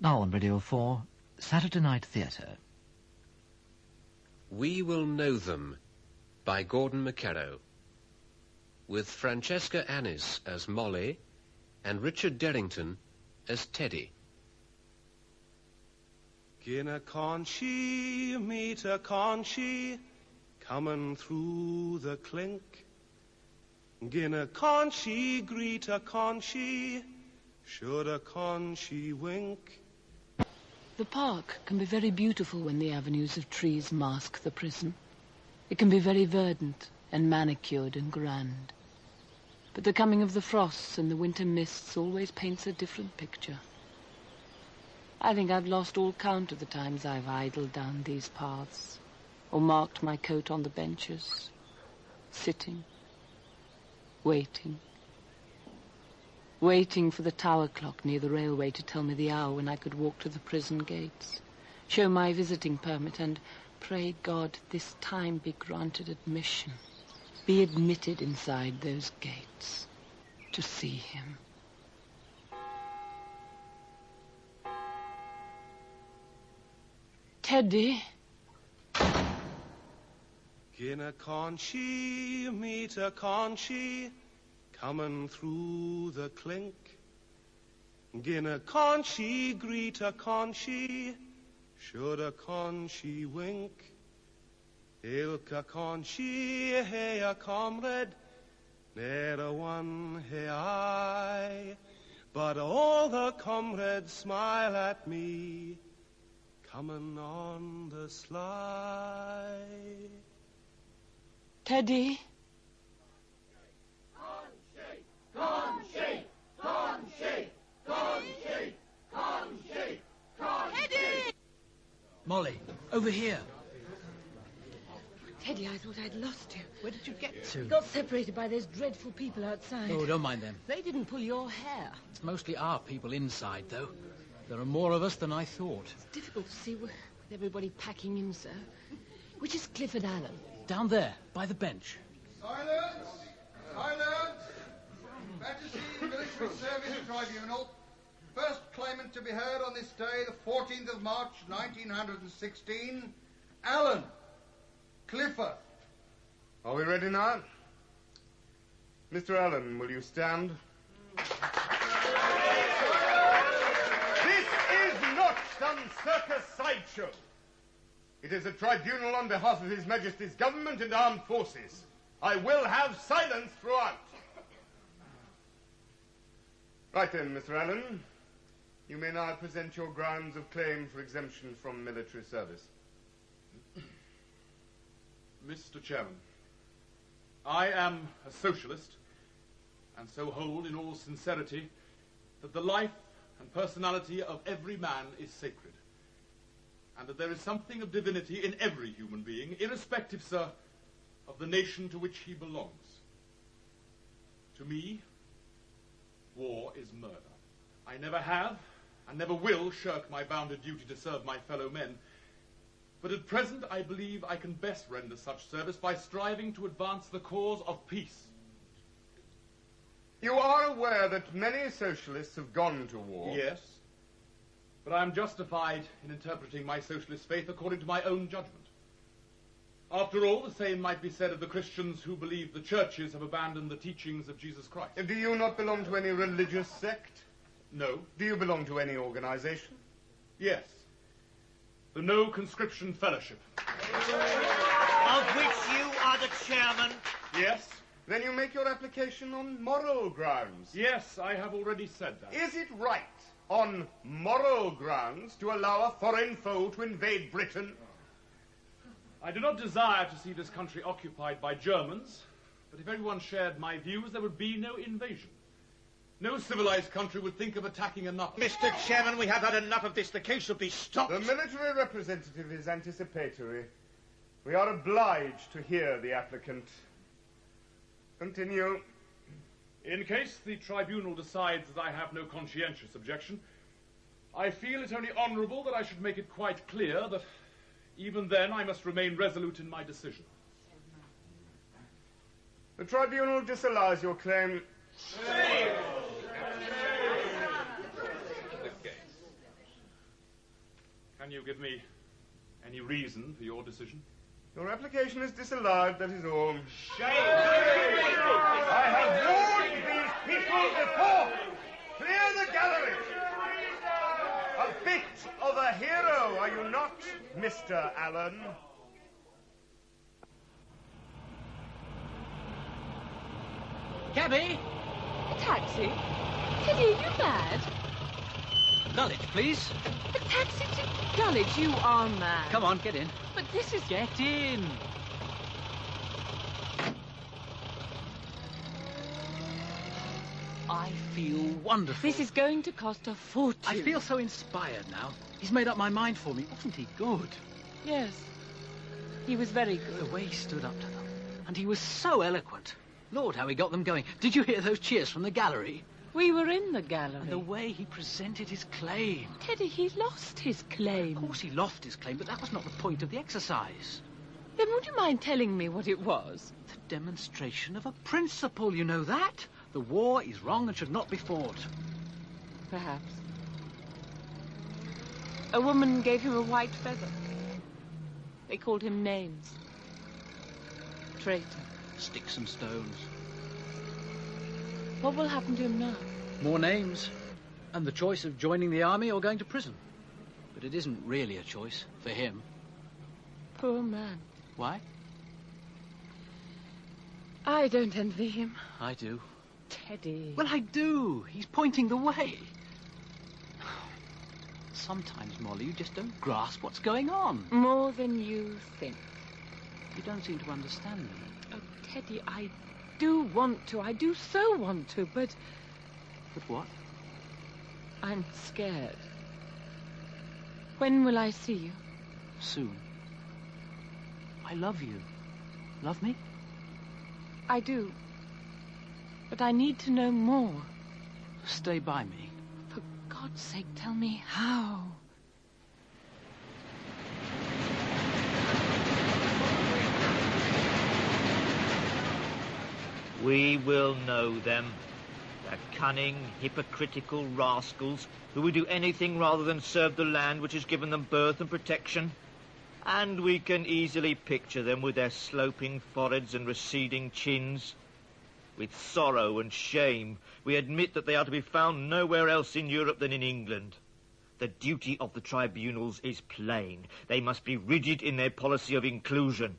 Now on Radio 4, Saturday Night Theatre. We Will Know Them by Gordon McKerrow, with Francesca Annis as Molly and Richard Derrington as Teddy. Gin a conchie, meet a conchie, coming through the clink. Gin a conchie, greet a conchie, should a conchie wink. The park can be very beautiful when the avenues of trees mask the prison. It can be very verdant and manicured and grand. But the coming of the frosts and the winter mists always paints a different picture. I think I've lost all count of the times I've idled down these paths, or marked my coat on the benches, sitting, waiting for the tower clock near the railway to tell me the hour when I could walk to the prison gates, show my visiting permit, and pray God this time be granted admission, be admitted inside those gates to see him. Teddy. Gin a conchie, meet a conchie, coming through the clink. Gin a conchie, greet a conchie, should a conchie wink. Ilk a conchie, hey a comrade, ne'er a one hey I, but all the comrades smile at me, coming on the sly. Teddy. Conchie! Conchie! Conchie! Conchie! Conchie! Teddy! Molly, over here. Teddy, I thought I'd lost you. Where did you get to? We got separated by those dreadful people outside. Oh, don't mind them. They didn't pull your hair. It's mostly our people inside, though. There are more of us than I thought. It's difficult to see with everybody packing in, sir. Which is Clifford Allen? Down there, by the bench. Silence! Silence! Majesty, Military Service Tribunal. First claimant to be heard on this day, the 14th of March, 1916. Allen. Clifford. Are we ready now? Mr. Allen, will you stand? This is not some circus sideshow. It is a tribunal on behalf of His Majesty's government and armed forces. I will have silence throughout. Right then, Mr. Allen. You may now present your grounds of claim for exemption from military service. Mr. Chairman, I am a socialist, and so hold in all sincerity that the life and personality of every man is sacred, and that there is something of divinity in every human being, irrespective, sir, of the nation to which he belongs. To me, war is murder. I never have and never will shirk my bounden duty to serve my fellow men, but at present I believe I can best render such service by striving to advance the cause of peace. You are aware that many socialists have gone to war? Yes, but I am justified in interpreting my socialist faith according to my own judgment. After all, the same might be said of the Christians who believe the churches have abandoned the teachings of Jesus Christ. Do you not belong to any religious sect? No. Do you belong to any organization? Yes. The No Conscription Fellowship. Of which you are the chairman? Yes. Then you make your application on moral grounds. Yes, I have already said that. Is it right, on moral grounds, to allow a foreign foe to invade Britain? I do not desire to see this country occupied by Germans, but if everyone shared my views, there would be no invasion. No civilized country would think of attacking another. Mr. Chairman, we have had enough of this. The case should be stopped. The military representative is anticipatory. We are obliged to hear the applicant. Continue. In case the tribunal decides that I have no conscientious objection, I feel it only honourable that I should make it quite clear that even then I must remain resolute in my decision. The tribunal disallows your claim. Can you give me any reason for your decision? Your application is disallowed, that is all. Shame! I have warned these people before! Clear the gallery! A bit of a hero, are you not, Mr. Allen? Cabby! A taxi? Teddy, are you mad? Dulwich, please. A taxi to Dulwich? You are mad. Come on, get in. But this is... Get in. I feel wonderful. This is going to cost a fortune. I feel so inspired now. He's made up my mind for me. Wasn't he good? Yes. He was very good. The way he stood up to them. And he was so eloquent. Lord, how he got them going. Did you hear those cheers from the gallery? We were in the gallery. And the way he presented his claim. Teddy, he lost his claim. Of course he lost his claim, but that was not the point of the exercise. Then would you mind telling me what it was? The demonstration of a principle, you know that? The war is wrong and should not be fought. Perhaps. A woman gave him a white feather. They called him names. Traitor. Sticks and stones. What will happen to him now? More names. And the choice of joining the army or going to prison. But it isn't really a choice for him. Poor man. Why? I don't envy him. I do. Teddy. Well, I do. He's pointing the way. Sometimes, Molly, you just don't grasp what's going on. More than you think. You don't seem to understand me. Oh, Teddy, I do want to. I do so want to, but... But what? I'm scared. When will I see you? Soon. I love you. Love me? I do. But I need to know more. Stay by me. For God's sake, tell me how. We will know them. They're cunning, hypocritical rascals who would do anything rather than serve the land which has given them birth and protection. And we can easily picture them with their sloping foreheads and receding chins. With sorrow and shame, we admit that they are to be found nowhere else in Europe than in England. The duty of the tribunals is plain. They must be rigid in their policy of inclusion.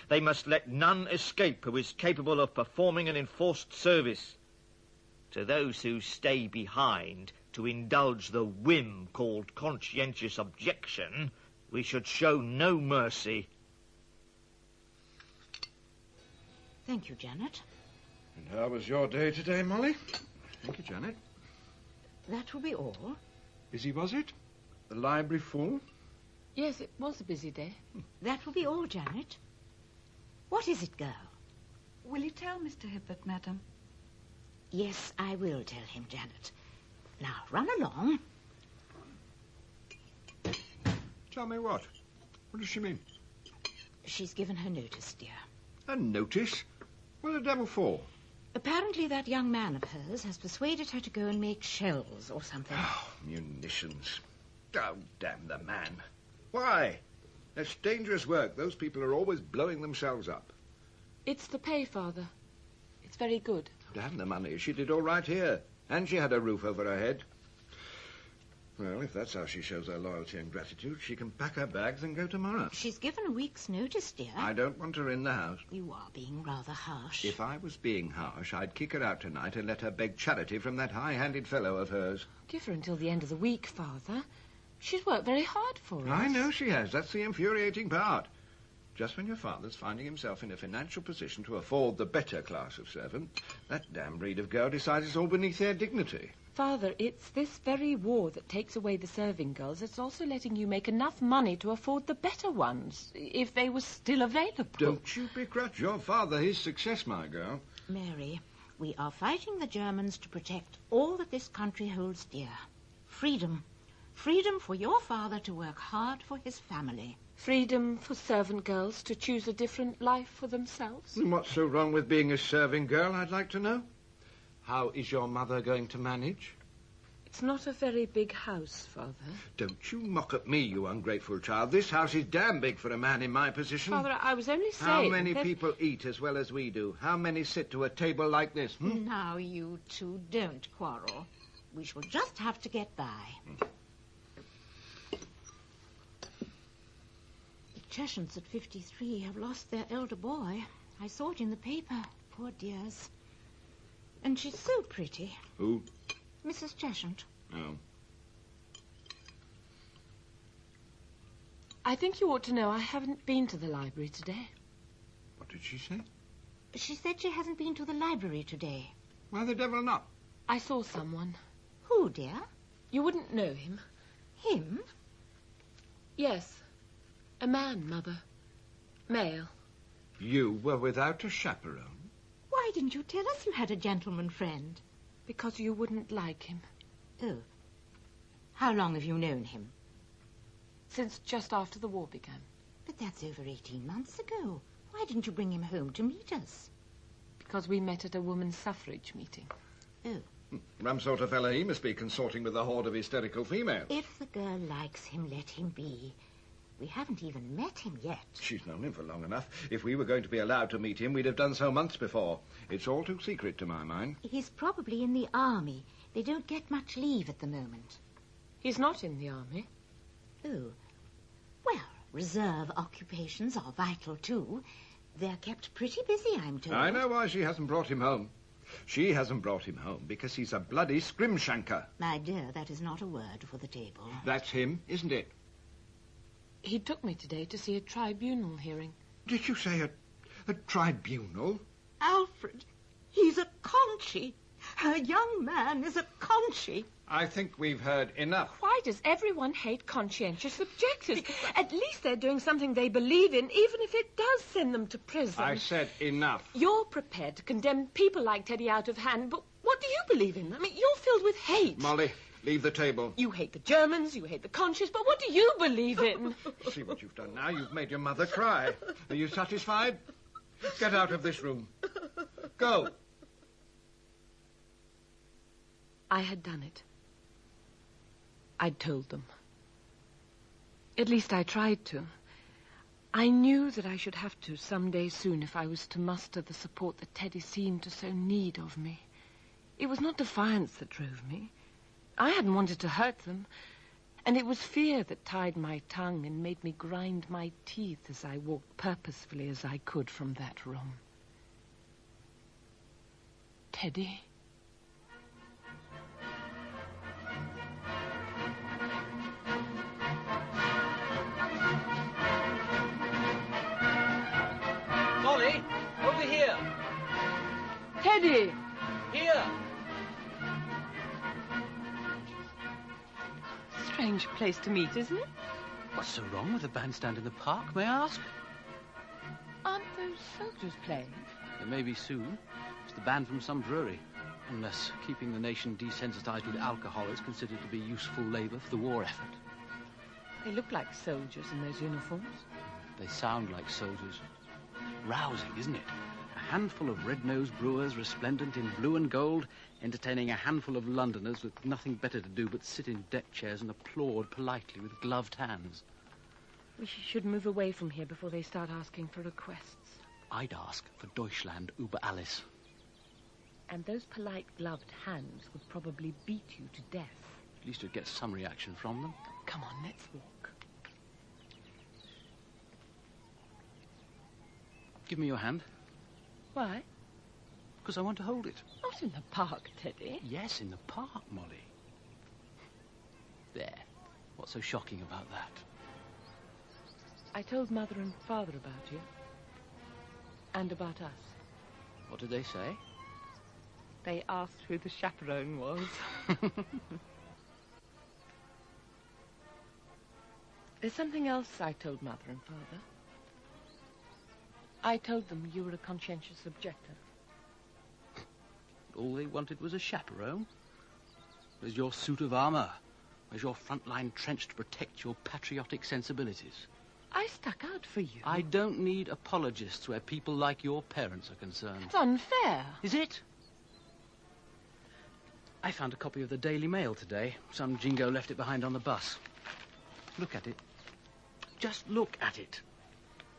They must let none escape who is capable of performing an enforced service. To those who stay behind to indulge the whim called conscientious objection, we should show no mercy. Thank you, Janet. And how was your day today, Molly? Thank you, Janet. That will be all. Busy, was it? The library full? Yes, it was a busy day. That will be all, Janet. What is it, girl? Will you tell Mr. Hibbert, madam? Yes, I will tell him, Janet. Now, run along. Tell me what? What does she mean? She's given her notice, dear. A notice? What the devil for? Apparently that young man of hers has persuaded her to go and make shells or something. Oh, munitions. Oh, damn the man. Why? That's dangerous work. Those people are always blowing themselves up. It's the pay, Father. It's very good. Damn the money. She did all right here. And she had a roof over her head. Well, if that's how she shows her loyalty and gratitude, she can pack her bags and go tomorrow. She's given a week's notice, dear. I don't want her in the house. You are being rather harsh. If I was being harsh, I'd kick her out tonight and let her beg charity from that high-handed fellow of hers. Give her until the end of the week, Father. She's worked very hard for us. I know she has. That's the infuriating part. Just when your father's finding himself in a financial position to afford the better class of servant, that damn breed of girl decides it's all beneath their dignity. Father, it's this very war that takes away the serving girls. It's also letting you make enough money to afford the better ones, if they were still available. Don't you begrudge your father his success, my girl. Mary, we are fighting the Germans to protect all that this country holds dear. Freedom. Freedom for your father to work hard for his family. Freedom for servant girls to choose a different life for themselves. And what's so wrong with being a serving girl, I'd like to know? How is your mother going to manage? It's not a very big house, Father. Don't you mock at me, you ungrateful child. This house is damn big for a man in my position. Father, I was only saying... How many people eat as well as we do? How many sit to a table like this? Now, you two, don't quarrel. We shall just have to get by. The Cheshens at 53 have lost their elder boy. I saw it in the paper. Poor dears. And she's so pretty. Who? Mrs. Cheshent. Oh. I think you ought to know I haven't been to the library today. What did she say? She said she hasn't been to the library today. Why the devil not? I saw someone. Who, dear? You wouldn't know him. Him? Yes. A man, Mother. Male. You were without a chaperone? Why didn't you tell us you had a gentleman friend? Because you wouldn't like him. Oh. How long have you known him? Since just after the war began. But that's over 18 months ago. Why didn't you bring him home to meet us? Because we met at a women's suffrage meeting. Oh. Rum sort of fella he must be, consorting with a horde of hysterical females. If the girl likes him, let him be. We haven't even met him yet. She's known him for long enough. If we were going to be allowed to meet him, we'd have done so months before. It's all too secret to my mind. He's probably in the army. They don't get much leave at the moment. He's not in the army. Oh. Well, reserve occupations are vital, too. They're kept pretty busy, I'm told. I know why she hasn't brought him home. She hasn't brought him home because he's a bloody scrimshanker. My dear, that is not a word for the table. That's him, isn't it? He took me today to see a tribunal hearing. Did you say a tribunal? Alfred, he's a conchi. A young man is a conchi. I think we've heard enough. Why does everyone hate conscientious objectors? At least they're doing something they believe in, even if it does send them to prison. I said enough. You're prepared to condemn people like Teddy out of hand, but what do you believe in? I mean, you're filled with hate. Molly, leave the table. You hate the Germans, you hate the conscious, but what do you believe in? See what you've done now. You've made your mother cry. Are you satisfied? Get out of this room. Go. I had done it. I'd told them. At least I tried to. I knew that I should have to someday soon if I was to muster the support that Teddy seemed to so need of me. It was not defiance that drove me. I hadn't wanted to hurt them. And it was fear that tied my tongue and made me grind my teeth as I walked purposefully as I could from that room. Teddy... Molly, over here. Teddy! Here. Strange place to meet, isn't it? What's so wrong with the bandstand in the park, may I ask? Aren't those soldiers playing? They may be soon. It's the band from some brewery. Unless keeping the nation desensitized with alcohol is considered to be useful labor for the war effort. They look like soldiers in those uniforms. They sound like soldiers. Rousing, isn't it? A handful of red-nosed brewers resplendent in blue and gold, entertaining a handful of Londoners with nothing better to do but sit in deck chairs and applaud politely with gloved hands. We should move away from here before they start asking for requests. I'd ask for Deutschland über alles. And those polite gloved hands would probably beat you to death. At least you'd get some reaction from them. Come on, let's walk. Give me your hand. Why? Because I want to hold it. Not in the park, Teddy. Yes, in the park, Molly. There. What's so shocking about that? I told Mother and Father about you. And about us. What did they say? They asked who the chaperone was. There's something else I told Mother and Father. I told them you were a conscientious objector. All they wanted was a chaperone. Where's your suit of armour? Where's your front-line trench to protect your patriotic sensibilities? I stuck out for you. I don't need apologists where people like your parents are concerned. It's unfair. Is it? I found a copy of the Daily Mail today. Some jingo left it behind on the bus. Look at it. Just look at it.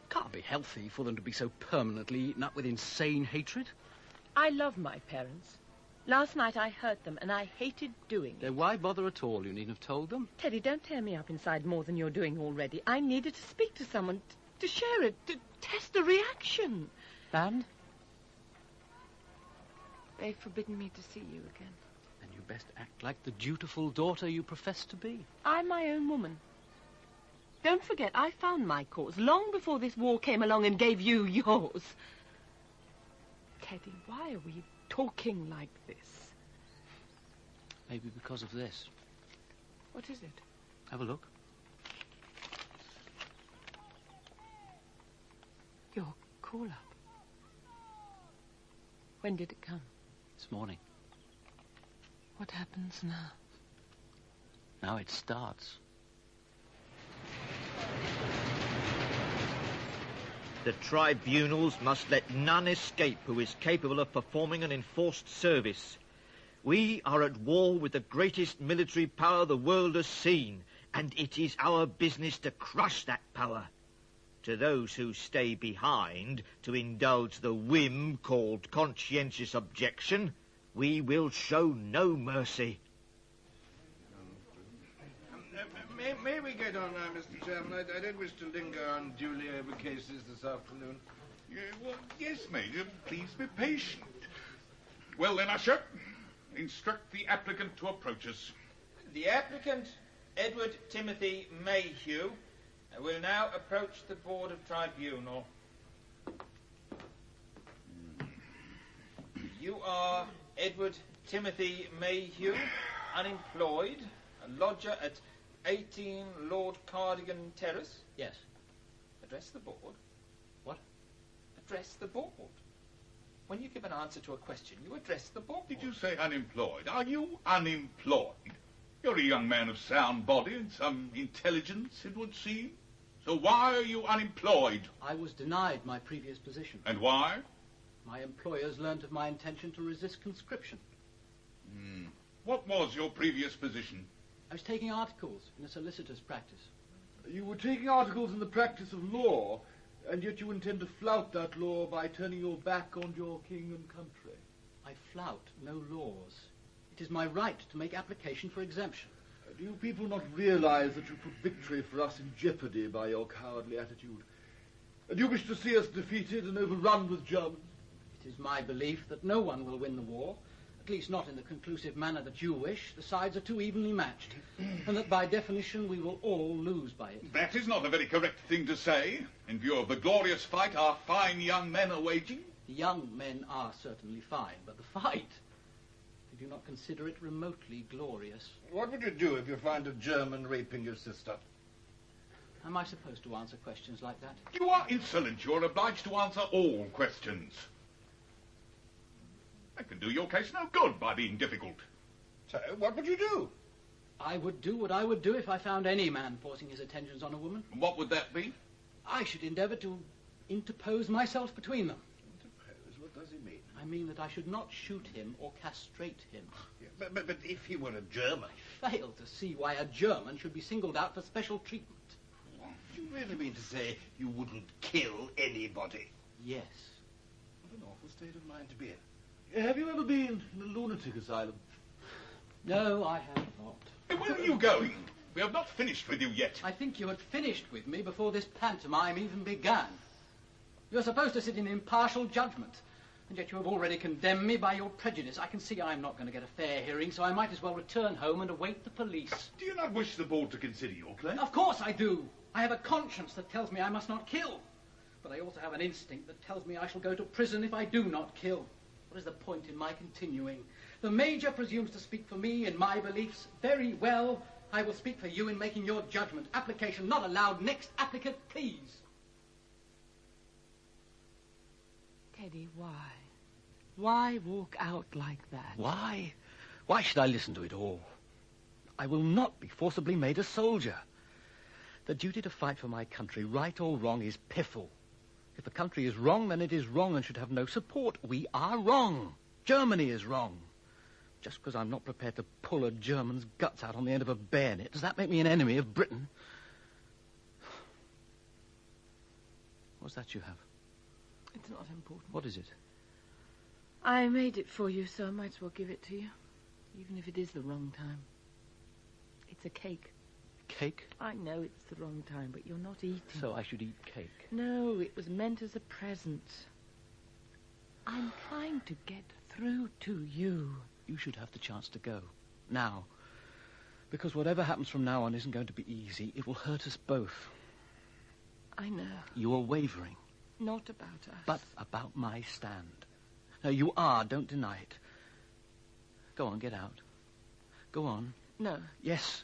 Can't be healthy for them to be so permanently eaten up with insane hatred. I love my parents. Last night I hurt them, and I hated doing it. Then why bother at all? You needn't have told them. Teddy, don't tear me up inside more than you're doing already. I needed to speak to someone, to share it, to test the reaction. And? They've forbidden me to see you again. Then you best act like the dutiful daughter you profess to be. I'm my own woman. Don't forget, I found my cause long before this war came along and gave you yours. Teddy, why are we talking like this? Maybe because of this. What is it? Have a look. Your call-up. When did it come? This morning. What happens now? Now it starts. The tribunals must let none escape who is capable of performing an enforced service. We are at war with the greatest military power the world has seen, and it is our business to crush that power. To those who stay behind to indulge the whim called conscientious objection, we will show no mercy. May we get on now, Mr. Chairman? I don't wish to linger unduly over cases this afternoon. Well, yes, Major. Please be patient. Well then, Usher, instruct the applicant to approach us. The applicant, Edward Timothy Mayhew, will now approach the Board of Tribunal. You are Edward Timothy Mayhew, unemployed, a lodger at 18 Lord Cardigan Terrace? Yes. Address the board. What? Address the board. When you give an answer to a question, you address the board. Did you say unemployed? Are you unemployed? You're a young man of sound body and some intelligence, it would seem. So why are you unemployed? I was denied my previous position. And why? My employers learnt of my intention to resist conscription. What was your previous position? I was taking articles in a solicitor's practice. You were taking articles in the practice of law, and yet you intend to flout that law by turning your back on your king and country. I flout no laws. It is my right to make application for exemption. Do you people not realize that you put victory for us in jeopardy by your cowardly attitude? Do you wish to see us defeated and overrun with Germans? It is my belief that no one will win the war, at least not in the conclusive manner that you wish. The sides are too evenly matched, and that by definition we will all lose by it. That is not a very correct thing to say, in view of the glorious fight our fine young men are waging. The young men are certainly fine, but the fight, I do not consider it remotely glorious. What would you do if you find a German raping your sister? Am I supposed to answer questions like that? You are insolent. You are obliged to answer all questions. I can do your case no good by being difficult. So, what would you do? I would do what I would do if I found any man forcing his attentions on a woman. And what would that be? I should endeavour to interpose myself between them. Interpose? What does he mean? I mean that I should not shoot him or castrate him. Yeah, but if he were a German... I fail to see why a German should be singled out for special treatment. Do you really mean to say you wouldn't kill anybody? Yes. What an awful state of mind to be in. Have you ever been in a lunatic asylum? No, I have not. Hey, where are you going? We have not finished with you yet. I think you had finished with me before this pantomime even began. You're supposed to sit in impartial judgment, and yet you have already condemned me by your prejudice. I can see I'm not going to get a fair hearing, so I might as well return home and await the police. Do you not wish the board to consider your claim? Of course I do. I have a conscience that tells me I must not kill. But I also have an instinct that tells me I shall go to prison if I do not kill. What is the point in my continuing? The Major presumes to speak for me in my beliefs. Very well. I will speak for you in making your judgment. Application not allowed. Next applicant, please. Teddy, why? Why walk out like that? Why? Why should I listen to it all? I will not be forcibly made a soldier. The duty to fight for my country, right or wrong, is piffle. If the country is wrong, then it is wrong and should have no support. We are wrong. Germany is wrong. Just because I'm not prepared to pull a German's guts out on the end of a bayonet, does that make me an enemy of Britain? What's that you have? It's not important. What is it? I made it for you, so I might as well give it to you. Even if it is the wrong time. It's a cake. Cake? I know it's the wrong time, but you're not eating. So I should eat cake? No, it was meant as a present. I'm trying to get through to you. You should have the chance to go. Now. Because whatever happens from now on isn't going to be easy. It will hurt us both. I know. You are wavering. Not about us. But about my stand. No, you are. Don't deny it. Go on, get out. Go on. No. Yes,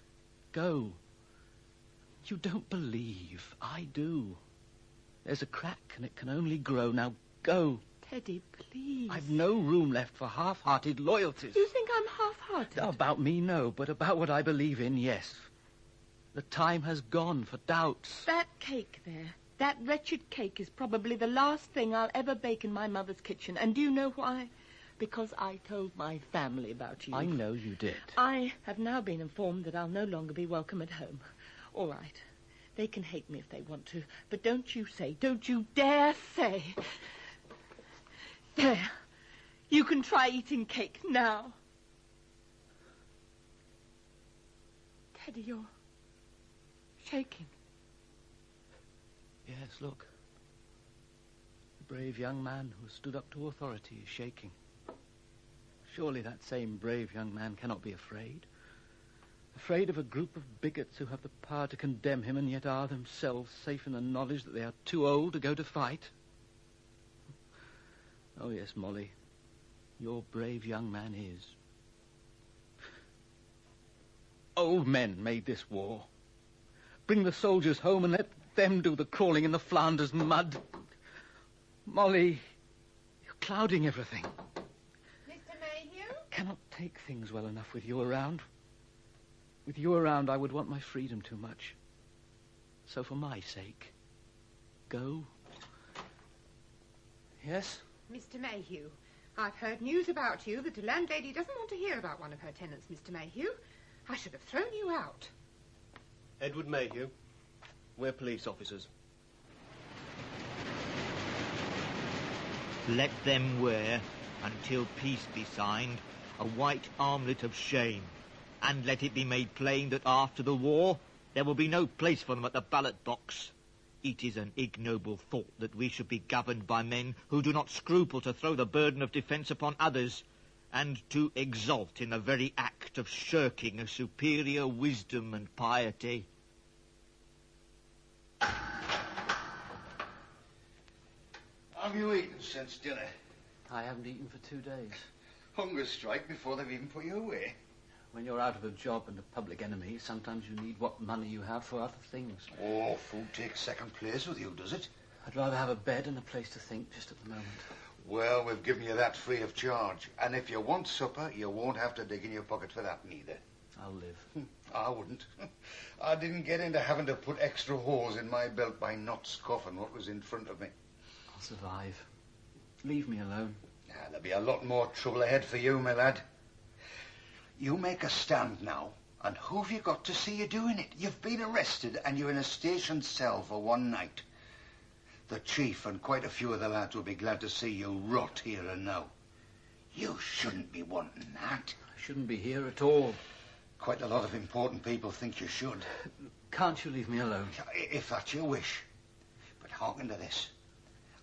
go. You don't believe. I do. There's a crack and it can only grow. Now go. Teddy, please. I've no room left for half-hearted loyalties. You think I'm half-hearted? About me, no. But about what I believe in, yes. The time has gone for doubts. That cake there, that wretched cake is probably the last thing I'll ever bake in my mother's kitchen. And do you know why? Because I told my family about you. I know you did. I have now been informed that I'll no longer be welcome at home. All right. They can hate me if they want to. But don't you dare say... There. You can try eating cake now. Teddy, you're shaking. Yes, look. The brave young man who stood up to authority is shaking. Surely that same brave young man cannot be afraid. Afraid of a group of bigots who have the power to condemn him and yet are themselves safe in the knowledge that they are too old to go to fight. Oh, yes, Molly. Your brave young man is. Old men made this war. Bring the soldiers home and let them do the crawling in the Flanders mud. Molly, you're clouding everything. Mr. Mayhew? Cannot take things well enough with you around. With you around, I would want my freedom too much. So for my sake, go. Yes? Mr. Mayhew, I've heard news about you that the landlady doesn't want to hear about one of her tenants, Mr. Mayhew. I should have thrown you out. Edward Mayhew. We're police officers. Let them wear, until peace be signed, a white armlet of shame. And let it be made plain that after the war, there will be no place for them at the ballot box. It is an ignoble thought that we should be governed by men who do not scruple to throw the burden of defence upon others, and to exult in the very act of shirking a superior wisdom and piety. Have you eaten since dinner? I haven't eaten for 2 days. Hunger strike before they've even put you away. When you're out of a job and a public enemy, sometimes you need what money you have for other things. Oh, food takes second place with you, does it? I'd rather have a bed and a place to think just at the moment. Well, we've given you that free of charge. And if you want supper, you won't have to dig in your pocket for that neither. I'll live. I wouldn't. I didn't get into having to put extra holes in my belt by not scoffing what was in front of me. I'll survive. Leave me alone. There'll be a lot more trouble ahead for you, my lad. You make a stand now, and who've you got to see you doing it? You've been arrested, and you're in a station cell for one night. The chief and quite a few of the lads will be glad to see you rot here and now. You shouldn't be wanting that. I shouldn't be here at all. Quite a lot of important people think you should. Can't you leave me alone? If that's your wish. But hearken to this.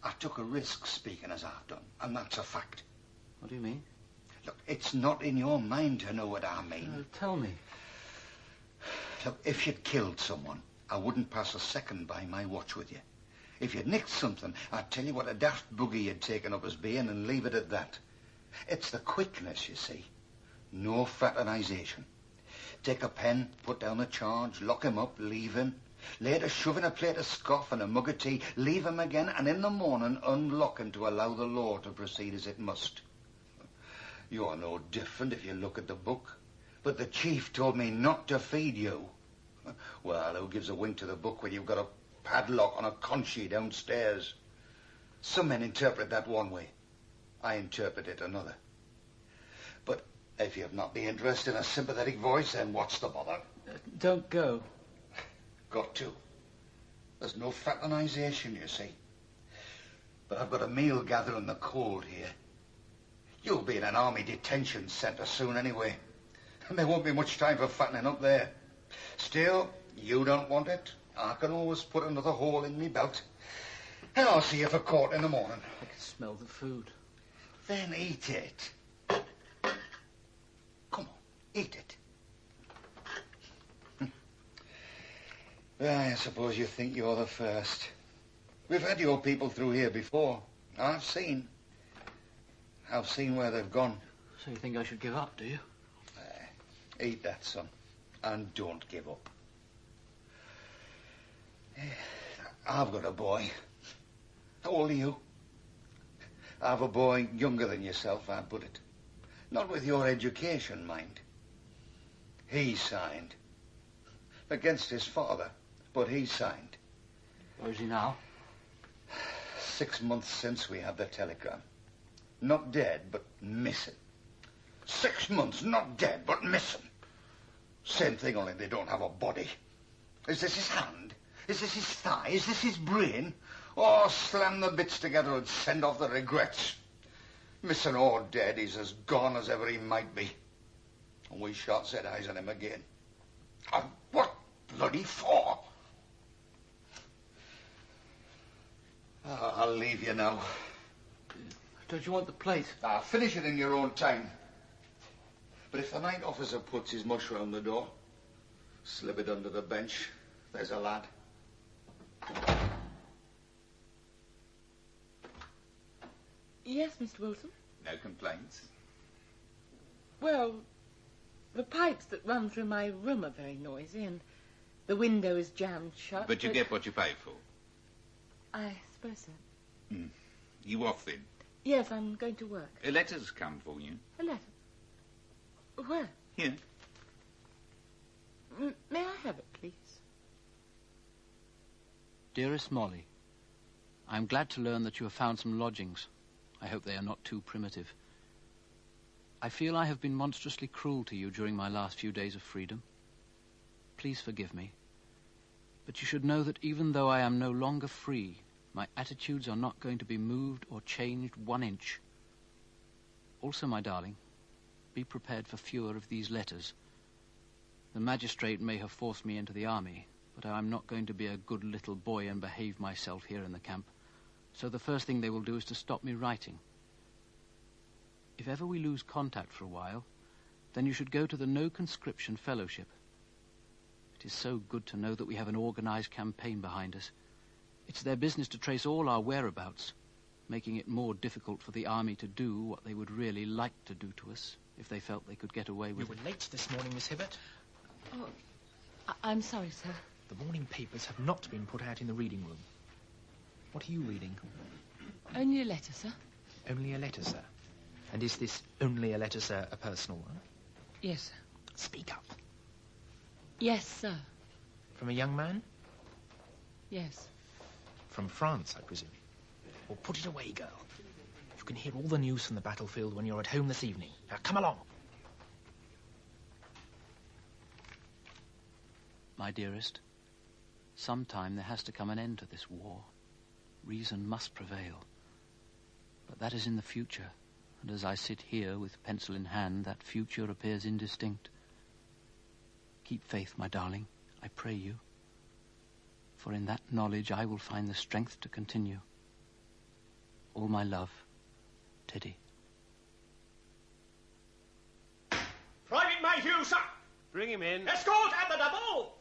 I took a risk speaking as I've done, and that's a fact. What do you mean? Look, it's not in your mind to know what I mean. Tell me. Look, if you'd killed someone, I wouldn't pass a second by my watch with you. If you'd nicked something, I'd tell you what a daft boogie you'd taken up as being and leave it at that. It's the quickness, you see. No fraternization. Take a pen, put down a charge, lock him up, leave him. Later, shove in a plate of scoff and a mug of tea, leave him again, and in the morning, unlock him to allow the law to proceed as it must. You're no different if you look at the book. But the chief told me not to feed you. Well, who gives a wink to the book when you've got a padlock on a conchy downstairs? Some men interpret that one way. I interpret it another. But If you've not the interest in a sympathetic voice, then what's the bother? Don't go. Got to. There's no fraternisation, you see. But I've got a meal gather in the cold here. You'll be in an army detention centre soon anyway. And there won't be much time for fattening up there. Still, you don't want it. I can always put another hole in me belt. And I'll see you for court in the morning. I can smell the food. Then eat it. Come on, eat it. I suppose you think you're the first. We've had your people through here before. I've seen where they've gone. So you think I should give up, do you? Eat that, son. And don't give up. I've got a boy. How old are you? I've a boy younger than yourself, I put it. Not with your education, mind. He signed. Against his father, but he signed. Where is he now? 6 months since we had the telegram. Not dead, but missing. 6 months, not dead, but missing. Same thing, only they don't have a body. Is this his hand? Is this his thigh? Is this his brain? Oh, slam the bits together and send off the regrets. Missing or dead, he's as gone as ever he might be. And we shan't set eyes on him again. And what bloody for? I'll leave you now. Don't you want the plate? Finish it in your own time. But if the night officer puts his mush round the door, slip it under the bench. There's a lad. Yes, Mr. Wilson? No complaints? Well, the pipes that run through my room are very noisy, and the window is jammed shut. But you get what you pay for? I suppose so. You off then? Yes, I'm going to work. A letter's come for you. A letter? Where? Here. May I have it, please? Dearest Molly, I am glad to learn that you have found some lodgings. I hope they are not too primitive. I feel I have been monstrously cruel to you during my last few days of freedom. Please forgive me. But you should know that even though I am no longer free, my attitudes are not going to be moved or changed 1 inch. Also, my darling, be prepared for fewer of these letters. The magistrate may have forced me into the army, but I am not going to be a good little boy and behave myself here in the camp. So the first thing they will do is to stop me writing. If ever we lose contact for a while, then you should go to the No Conscription Fellowship. It is so good to know that we have an organized campaign behind us. It's their business to trace all our whereabouts, making it more difficult for the army to do what they would really like to do to us if they felt they could get away with it. You were late this morning, Miss Hibbert. Oh, I'm sorry, sir. The morning papers have not been put out in the reading room. What are you reading? Only a letter, sir. Only a letter, sir. And is this only a letter, sir, a personal one? Yes, sir. Speak up. Yes, sir. From a young man? Yes. From France, I presume. Well, put it away, girl. You can hear all the news from the battlefield when you're at home this evening. Now, come along. My dearest, sometime there has to come an end to this war. Reason must prevail. But that is in the future, and as I sit here with pencil in hand, that future appears indistinct. Keep faith, my darling, I pray you. For in that knowledge I will find the strength to continue. All my love, Teddy. Private Mayhew, sir! Bring him in. Escort at the double!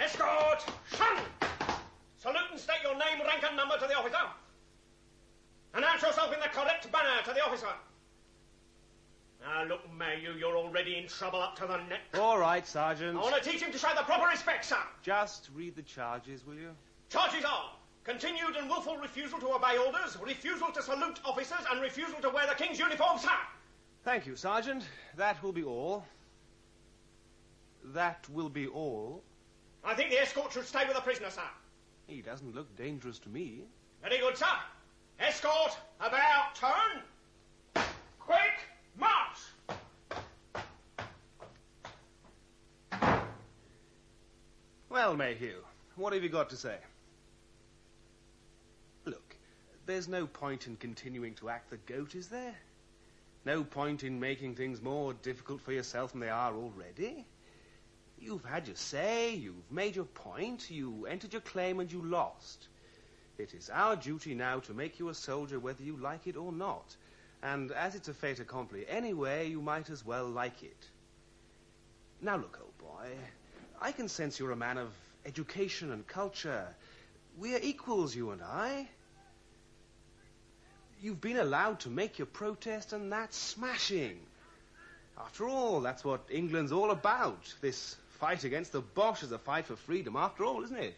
Escort, shun! Salute and state your name, rank and number to the officer. Announce yourself in the correct manner to the officer. Now, look, Mayhew, you're already in trouble up to the neck. All right, Sergeant. I want to teach him to show the proper respect, sir. Just read the charges, will you? Charges are continued and willful refusal to obey orders, refusal to salute officers, and refusal to wear the King's uniform, sir. Thank you, Sergeant. That will be all. That will be all. I think the escort should stay with the prisoner, sir. He doesn't look dangerous to me. Very good, sir. Escort, about turn. Quick, march! Well, Mayhew, what have you got to say? Look, there's no point in continuing to act the goat, is there? No point in making things more difficult for yourself than they are already. You've had your say, you've made your point, you entered your claim and you lost. It is our duty now to make you a soldier whether you like it or not. And as it's a fait accompli anyway, you might as well like it. Now look, old boy, I can sense you're a man of education and culture. We're equals, you and I. You've been allowed to make your protest, and that's smashing. After all, that's what England's all about. This fight against the Boche is a fight for freedom, after all, isn't it?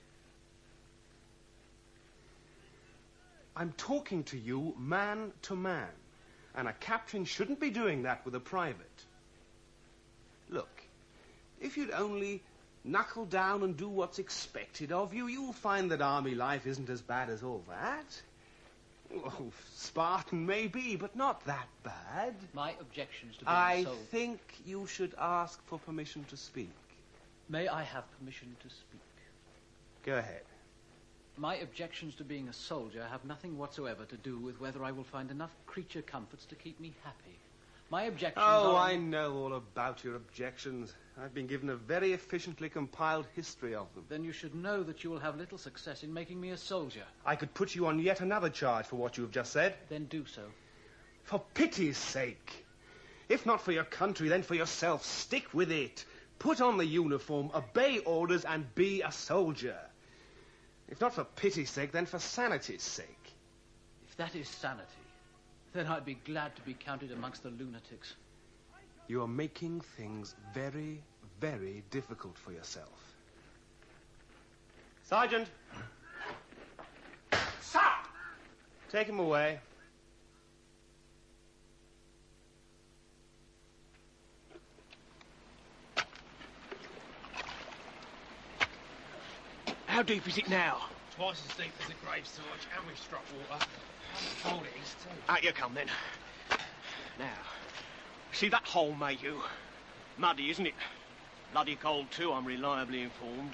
I'm talking to you man to man, and a captain shouldn't be doing that with a private. Look, if you'd only knuckle down and do what's expected of you, you'll find that army life isn't as bad as all that. Oh, Spartan maybe, but not that bad. My objections to being I sold. think you should ask for permission to speak. May I have permission to speak? Go ahead. My objections to being a soldier have nothing whatsoever to do with whether I will find enough creature comforts to keep me happy. My objections Oh, are... I know all about your objections. I've been given a very efficiently compiled history of them. Then you should know that you will have little success in making me a soldier. I could put you on yet another charge for what you have just said. Then do so. For pity's sake. If not for your country, then for yourself. Stick with it. Put on the uniform, obey orders, and be a soldier. If not for pity's sake, then for sanity's sake. If that is sanity, then I'd be glad to be counted amongst the lunatics. You are making things very, very difficult for yourself. Sergeant! Sir! Take him away. How deep is it now? Twice as deep as the grave, Sarge, and we've struck water. Cold it is, too. Out you come, then. Now, see that hole, Mayhew? Muddy, isn't it? Bloody cold, too, I'm reliably informed.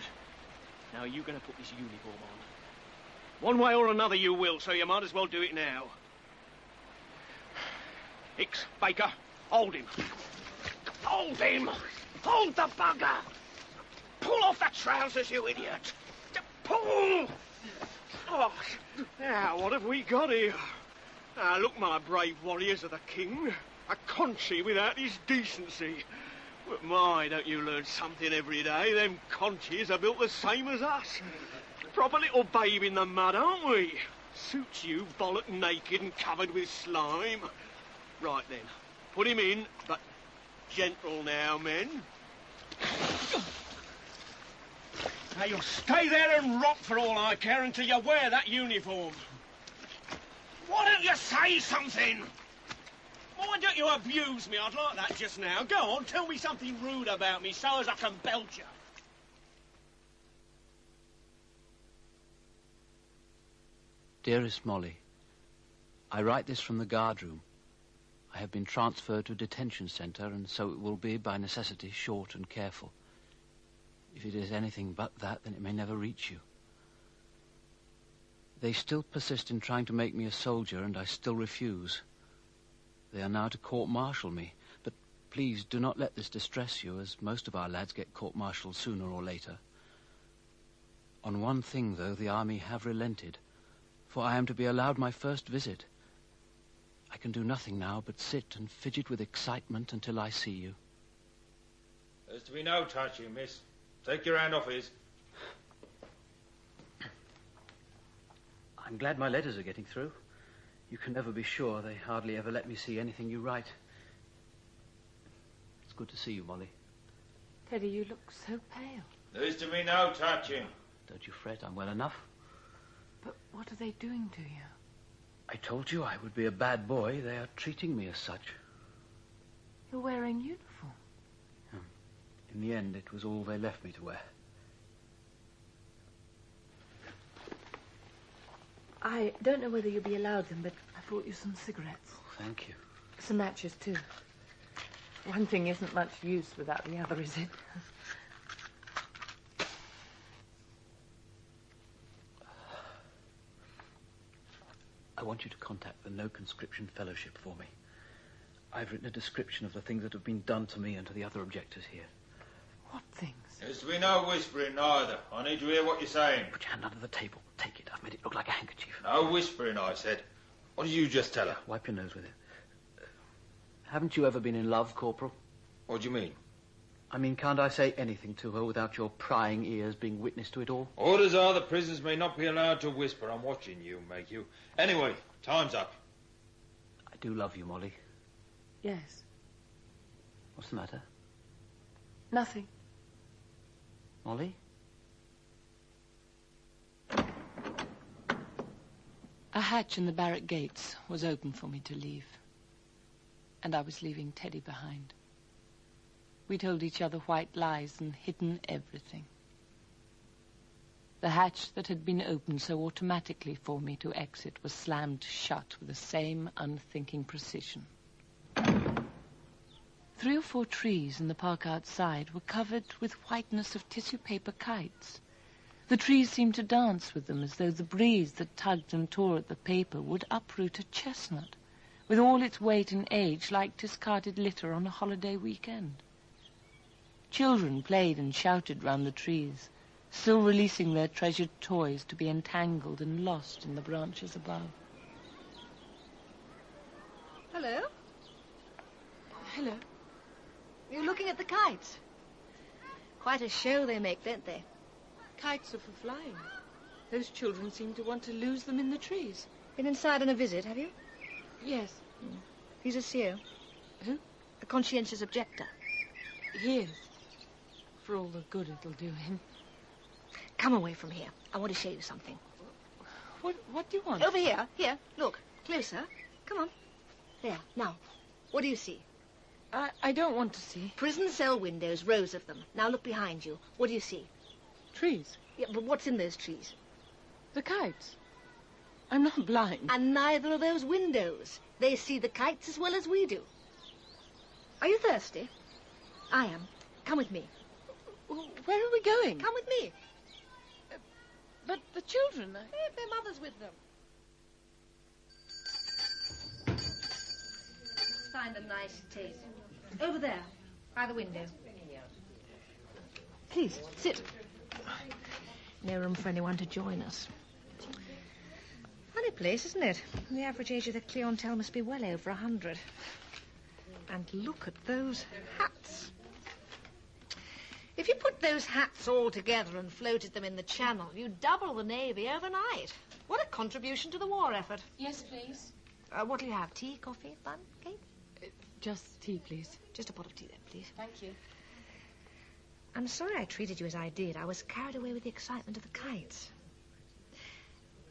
Now, you're going to put this uniform on. One way or another you will, so you might as well do it now. Hicks, Baker, hold him. Hold him! Hold the bugger! Pull off the trousers, you idiot! Pull! Oh, now, what have we got here? Ah, look, my brave warriors of the king. A Conchi without his decency. But my, don't you learn something every day? Them Conchis are built the same as us. Proper little babe in the mud, aren't we? Suits you, bollock naked and covered with slime. Right then, put him in, but gentle now, men. Now you'll stay there and rot for all I care until you wear that uniform. Why don't you say something? Why don't you abuse me? I'd like that just now. Go on, tell me something rude about me so as I can belt you. Dearest Molly, I write this from the guard room. I have been transferred to a detention centre, and so it will be, by necessity, short and careful. If it is anything but that, then it may never reach you. They still persist in trying to make me a soldier, and I still refuse. They are now to court-martial me, but please do not let this distress you, as most of our lads get court-martialed sooner or later. On one thing, though, the army have relented, for I am to be allowed my first visit. I can do nothing now but sit and fidget with excitement until I see you. There's to be no touching, miss. Take your hand off his. I'm glad my letters are getting through. You can never be sure. They hardly ever let me see anything you write. It's good to see you, Molly. Teddy, you look so pale. There's to be no touching. Don't you fret, I'm well enough. But what are they doing to you? I told you I would be a bad boy. They are treating me as such. You're wearing uniform. In the end, it was all they left me to wear. I don't know whether you'll be allowed them, but I brought you some cigarettes. Oh, thank you. Some matches, too. One thing isn't much use without the other, is it? I want you to contact the No Conscription Fellowship for me. I've written a description of the things that have been done to me and to the other objectors here. What things? There's to be no whispering neither. I need to hear what you're saying. Put your hand under the table. Take it. I've made it look like a handkerchief. No whispering, I said. What did you just tell her? Wipe your nose with it. Haven't you ever been in love, Corporal? What do you mean? I mean, can't I say anything to her without your prying ears being witness to it all? Orders are the prisoners may not be allowed to whisper. I'm watching you, Mayhew. Anyway, time's up. I do love you, Molly. Yes. What's the matter? Nothing. Molly? A hatch in the barrack gates was open for me to leave. And I was leaving Teddy behind. We told each other white lies and hidden everything. The hatch that had been opened so automatically for me to exit was slammed shut with the same unthinking precision. 3 or 4 trees in the park outside were covered with whiteness of tissue paper kites. The trees seemed to dance with them as though the breeze that tugged and tore at the paper would uproot a chestnut, with all its weight and age like discarded litter on a holiday weekend. Children played and shouted round the trees, still releasing their treasured toys to be entangled and lost in the branches above. Hello? Hello. You're looking at the kites. Quite a show they make, don't they? Kites are for flying. Those children seem to want to lose them in the trees. Been inside on a visit, have you? Yes. He's a CO. Who? A conscientious objector. He is. For all the good it'll do him. Come away from here. I want to show you something. What do you want? Over here. Here. Look. Closer. Come on. There. Now. What do you see? I don't want to see. Prison cell windows, rows of them. Now look behind you. What do you see? Trees. Yeah, but what's in those trees? The kites. I'm not blind. And neither are those windows. They see the kites as well as we do. Are you thirsty? I am. Come with me. Where are we going? Come with me. But the children... Their mother's with them. Let's find a nice table. Over there, by the window. Please, sit. No room for anyone to join us. Funny place, isn't it? The average age of the clientele must be well over 100. And look at those hats. If you put those hats all together and floated them in the Channel, you'd double the Navy overnight. What a contribution to the war effort. Yes, please. What'll you have? Tea, coffee, bun, cake? Just tea, please. Just a pot of tea, then, please. Thank you. I'm sorry I treated you as I did. I was carried away with the excitement of the kites.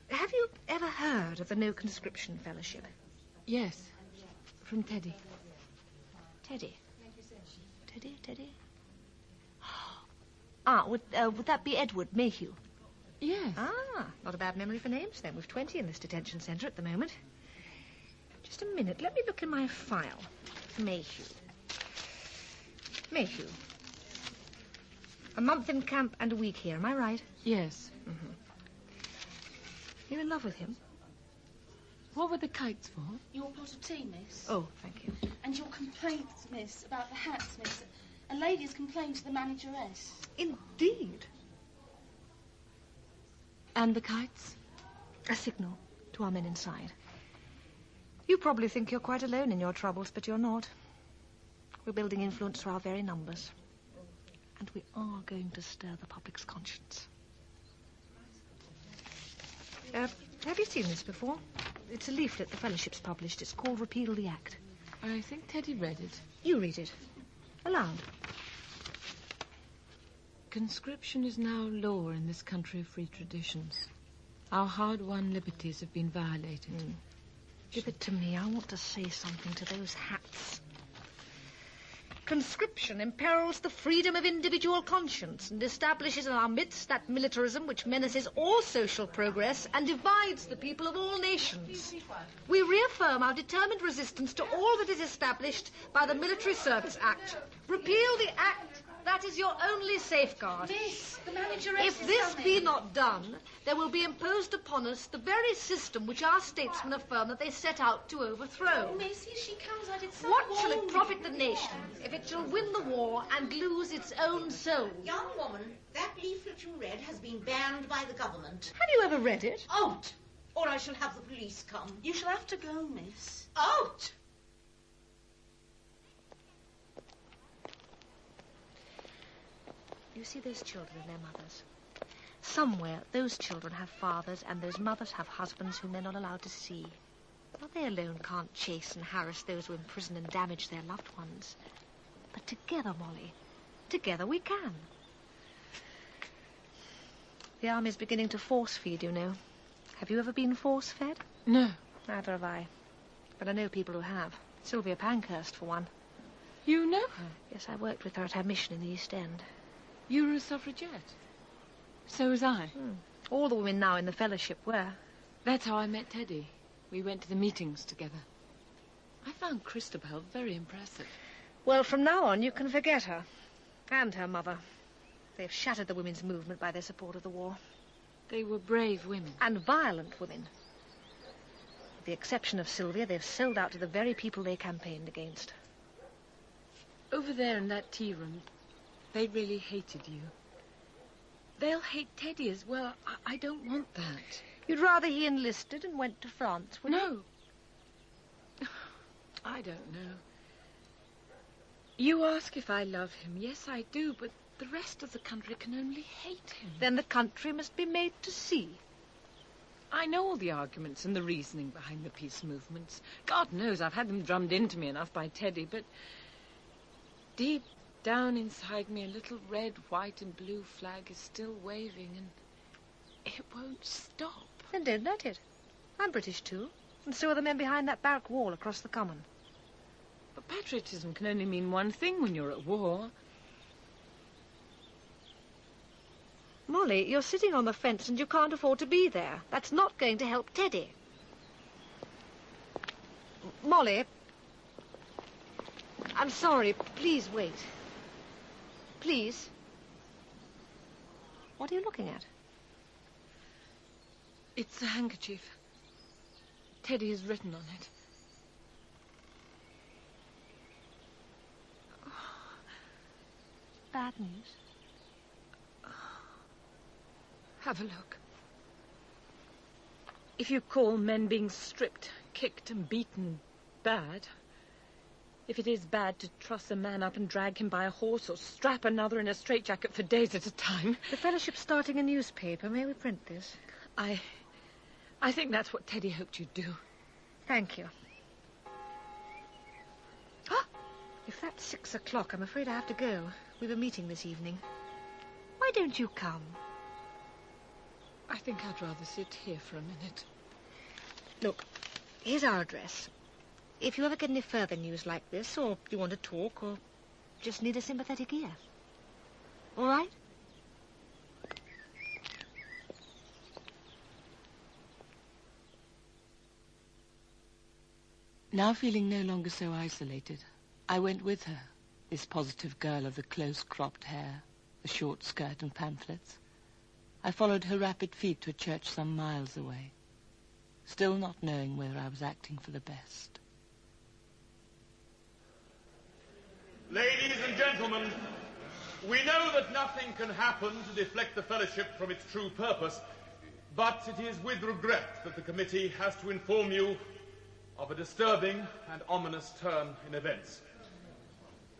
Have you ever heard of the No Conscription Fellowship? Yes, from Teddy. Teddy? Teddy? Would that be Edward Mayhew? Yes. Not a bad memory for names, then. We've 20 in this detention centre at the moment. Just a minute. Let me look in my file. Mayhew. A month in camp and a week here, am I right? Yes. Mm-hmm. You're in love with him? What were the kites for? Your pot of tea, miss. Oh, thank you. And your complaints, miss, about the hats, miss. A lady has complained to the manageress. Indeed. And the kites? A signal to our men inside. You probably think you're quite alone in your troubles, but you're not. We're building influence through our very numbers. And we are going to stir the public's conscience. Have you seen this before? It's a leaflet the Fellowship's published. It's called Repeal the Act. I think Teddy read it. You read it. Aloud. Conscription is now law in this country of free traditions. Our hard-won liberties have been violated. Give it to me. I want to say something to those hats. Conscription imperils the freedom of individual conscience and establishes in our midst that militarism which menaces all social progress and divides the people of all nations. We reaffirm our determined resistance to all that is established by the Military Service Act. Repeal the Act That is your only safeguard. Miss, the manager If this be not done, there will be imposed upon us the very system which our statesmen affirm that they set out to overthrow. Oh, Miss, here she comes. I did so What wrong. shall it profit the nation if it shall win the war and lose its own soul? Young woman, that leaflet you read has been banned by the government. Have you ever read it? Out! Or I shall have the police come. You shall have to go, miss. Out! You see those children and their mothers? Somewhere, those children have fathers and those mothers have husbands whom they're not allowed to see. Now, they alone can't chase and harass those who imprison and damage their loved ones. But together, Molly, together we can. The army's beginning to force-feed, you know. Have you ever been force-fed? No. Neither have I. But I know people who have. Sylvia Pankhurst, for one. You know her? Yes, I worked with her at her mission in the East End. You were a suffragette. So was I. All the women now in the fellowship were. That's how I met Teddy. We went to the meetings together. I found Christabel very impressive. Well, from now on, you can forget her. And her mother. They've shattered the women's movement by their support of the war. They were brave women. And violent women. With the exception of Sylvia, they've sold out to the very people they campaigned against. Over there in that tea room, they really hated you. They'll hate Teddy as well. I don't want that. You'd rather he enlisted and went to France, wouldn't you? No. I don't know. You ask if I love him. Yes, I do, but the rest of the country can only hate him. Then the country must be made to see. I know all the arguments and the reasoning behind the peace movements. God knows I've had them drummed into me enough by Teddy, but deep down inside me, a little red, white, and blue flag is still waving, and it won't stop. Then don't let it. I'm British too, and so are the men behind that barrack wall across the common. But patriotism can only mean one thing when you're at war. Molly, you're sitting on the fence and you can't afford to be there. That's not going to help Teddy. Molly, I'm sorry. Please wait. Please. What are you looking at? It's a handkerchief. Teddy has written on it. Bad news. Have a look. If you call men being stripped, kicked and beaten bad, if it is bad to truss a man up and drag him by a horse or strap another in a straitjacket for days at a time... The fellowship's starting a newspaper. May we print this? I think that's what Teddy hoped you'd do. Thank you. Ah! If that's 6 o'clock, I'm afraid I have to go. We've a meeting this evening. Why don't you come? I think I'd rather sit here for a minute. Look, here's our address. If you ever get any further news like this, or you want to talk, or just need a sympathetic ear. All right? Now feeling no longer so isolated, I went with her, this positive girl of the close-cropped hair, the short skirt and pamphlets. I followed her rapid feet to a church some miles away, still not knowing whether I was acting for the best. Ladies and gentlemen, we know that nothing can happen to deflect the fellowship from its true purpose, but it is with regret that the committee has to inform you of a disturbing and ominous turn in events.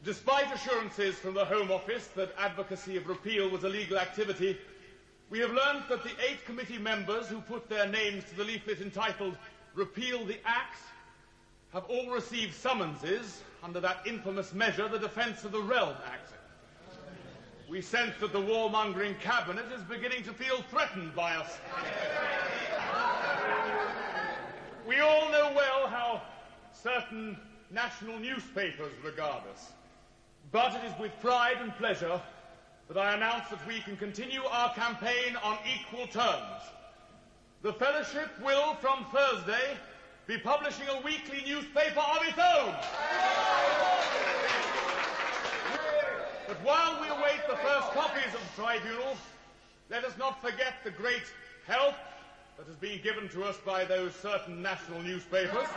Despite assurances from the Home Office that advocacy of repeal was a legal activity, we have learned that the 8 committee members who put their names to the leaflet entitled Repeal the Act have all received summonses under that infamous measure, the Defence of the Realm Act. We sense that the warmongering cabinet is beginning to feel threatened by us. We all know well how certain national newspapers regard us. But it is with pride and pleasure that I announce that we can continue our campaign on equal terms. The Fellowship will, from Thursday, be publishing a weekly newspaper of its own. But while we await the first copies of the tribunal, let us not forget the great help that has been given to us by those certain national newspapers.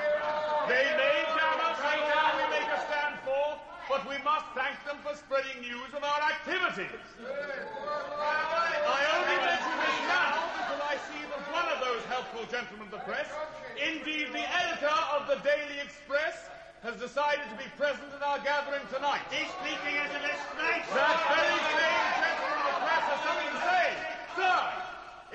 They may damn us for all we make a stand for, but we must thank them for spreading news of our activities. I only mention this now because I see that one of those helpful gentlemen of the press, indeed the editor of the Daily Express, has decided to be present at our gathering tonight. He's speaking as a disgrace. That very same gentleman of the press has something to say. Sir,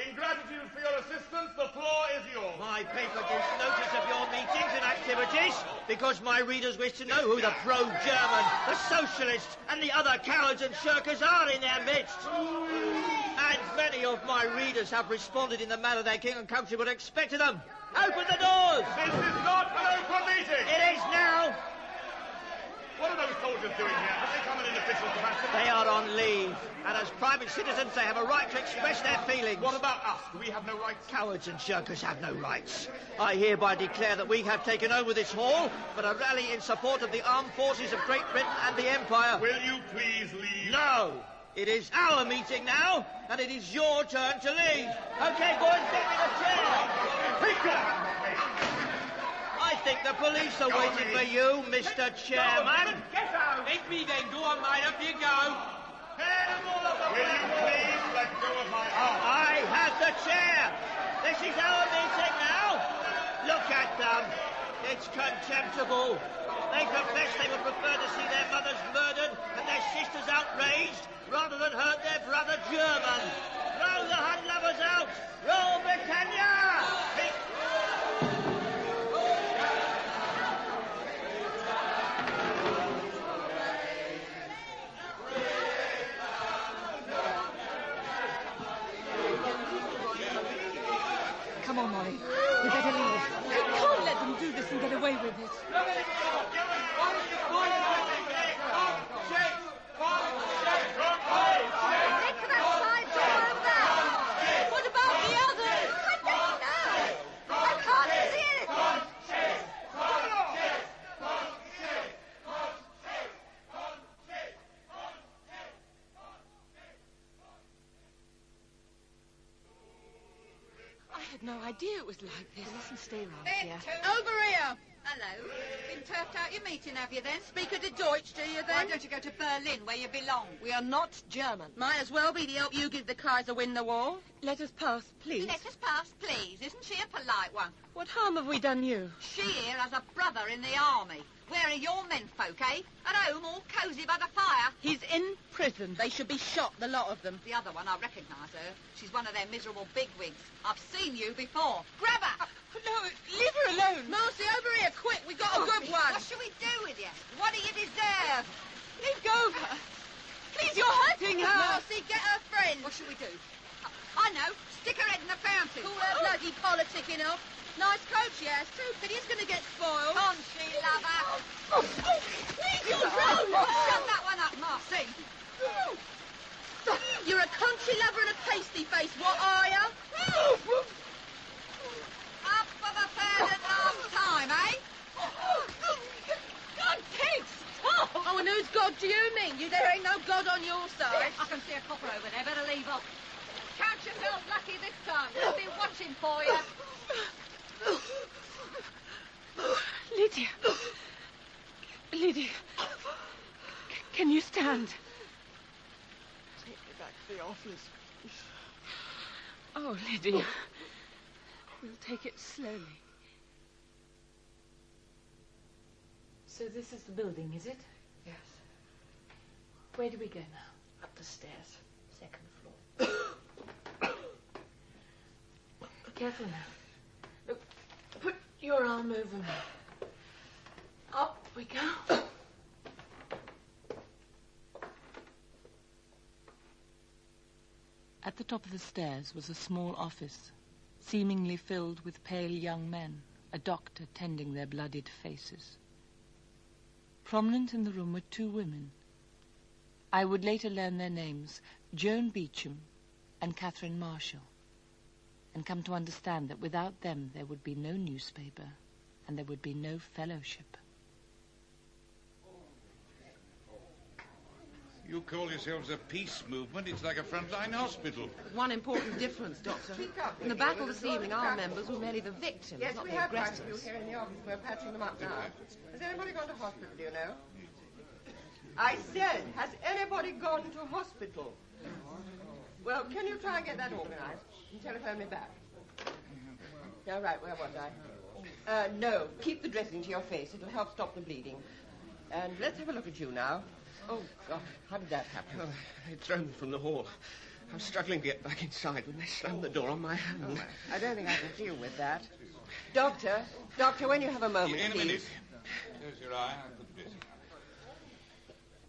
in gratitude for your assistance, the floor is yours. My paper gives notice of your meetings and activities because my readers wish to know who the pro-German, the socialists, and the other cowards and shirkers are in their midst. And many of my readers have responded in the manner their king and country would expect of them. Open the doors! This is not an open meeting! It is now! What are those soldiers doing here? Have they come in an official capacity? They are on leave, and as private citizens they have a right to express their feelings. What about us? Do we have no rights? Cowards and shirkers have no rights. I hereby declare that we have taken over this hall for a rally in support of the armed forces of Great Britain and the Empire. Will you please leave? No! It is our meeting now, and it is your turn to leave. Okay, boys, get me the chair. I think the police are waiting for you, Mr. Chairman. Get out! It's me then. Go on, mate. Up you go. Will you please let go of my arm? I have the chair. This is our meeting now. Look at them. It's contemptible. They confess they would prefer to see their mothers murdered and their sisters outraged rather than hurt their brother German. Throw the Hun lovers out. Roll Britannia! Come on, Molly. We better leave. We can't let them do this and get away with it. What about the others? I don't know. I can't see it. I had no idea it was like this. Listen, stay round here. Over here. Hello. Been turfed out your meeting, have you then? Speak of the Deutsch, do you then? Why don't you go to Berlin, where you belong? We are not German. Might as well be the help you give the Kaiser win the war. Let us pass, please. Let us pass, please. Isn't she a polite one? What harm have we done you? She here has a brother in the army. Where are your menfolk, eh? At home, all cosy by the fire. He's in prison. They should be shot, the lot of them. The other one, I recognise her. She's one of their miserable bigwigs. I've seen you before. Grab her! No, leave her alone. Marcy, over here, quick. We got a good one. What shall we do with you? What do you deserve? Leave go of her. Please, you're hurting her. Marcy, get her friend. What shall we do? I know. Stick her head in the fountain. Call her bloody politicking off. Nice coat she has, too, but he's going to get spoiled. Can't she, lover? Please, you're drowned. Shut that one up, Marcy. You're a country lover and a pasty face, what are you? Up for the third and last time, eh? God, Kate, stop! Oh, and whose God do you mean? There ain't no God on your side. I can see a copper over there. Better leave off. Count yourself lucky this time. They'll be watching for you. Lydia. Lydia. Can you stand? Take me back to the office. Oh, Lydia. We'll take it slowly. So this is the building, is it? Yes. Where do we go now? Up the stairs. Second floor. Careful now. Look, put your arm over me. Up we go. At the top of the stairs was a small office, seemingly filled with pale young men, a doctor tending their bloodied faces. Prominent in the room were two women. I would later learn their names, Joan Beecham and Catherine Marshall, and come to understand that without them there would be no newspaper and there would be no fellowship. You call yourselves a peace movement. It's like a frontline hospital. One important difference, Doctor. In the battle this evening, our members were merely the victims, Yes, not we the have quite a aggressors. few here in the office. We're patching them up now. Has anybody gone to hospital, do you know? I said, has anybody gone to hospital? Well, can you try and get that organised and telephone me back? All right, where was I? No, keep the dressing to your face. It'll help stop the bleeding. And let's have a look at you now. Oh, God, how did that happen? Oh, they'd thrown me from the hall. I was struggling to get back inside when they slammed the door on my hand. Oh, I don't think I can deal with that. Doctor, when you have a moment, In a please. minute. Close your eye. I'll put the dressing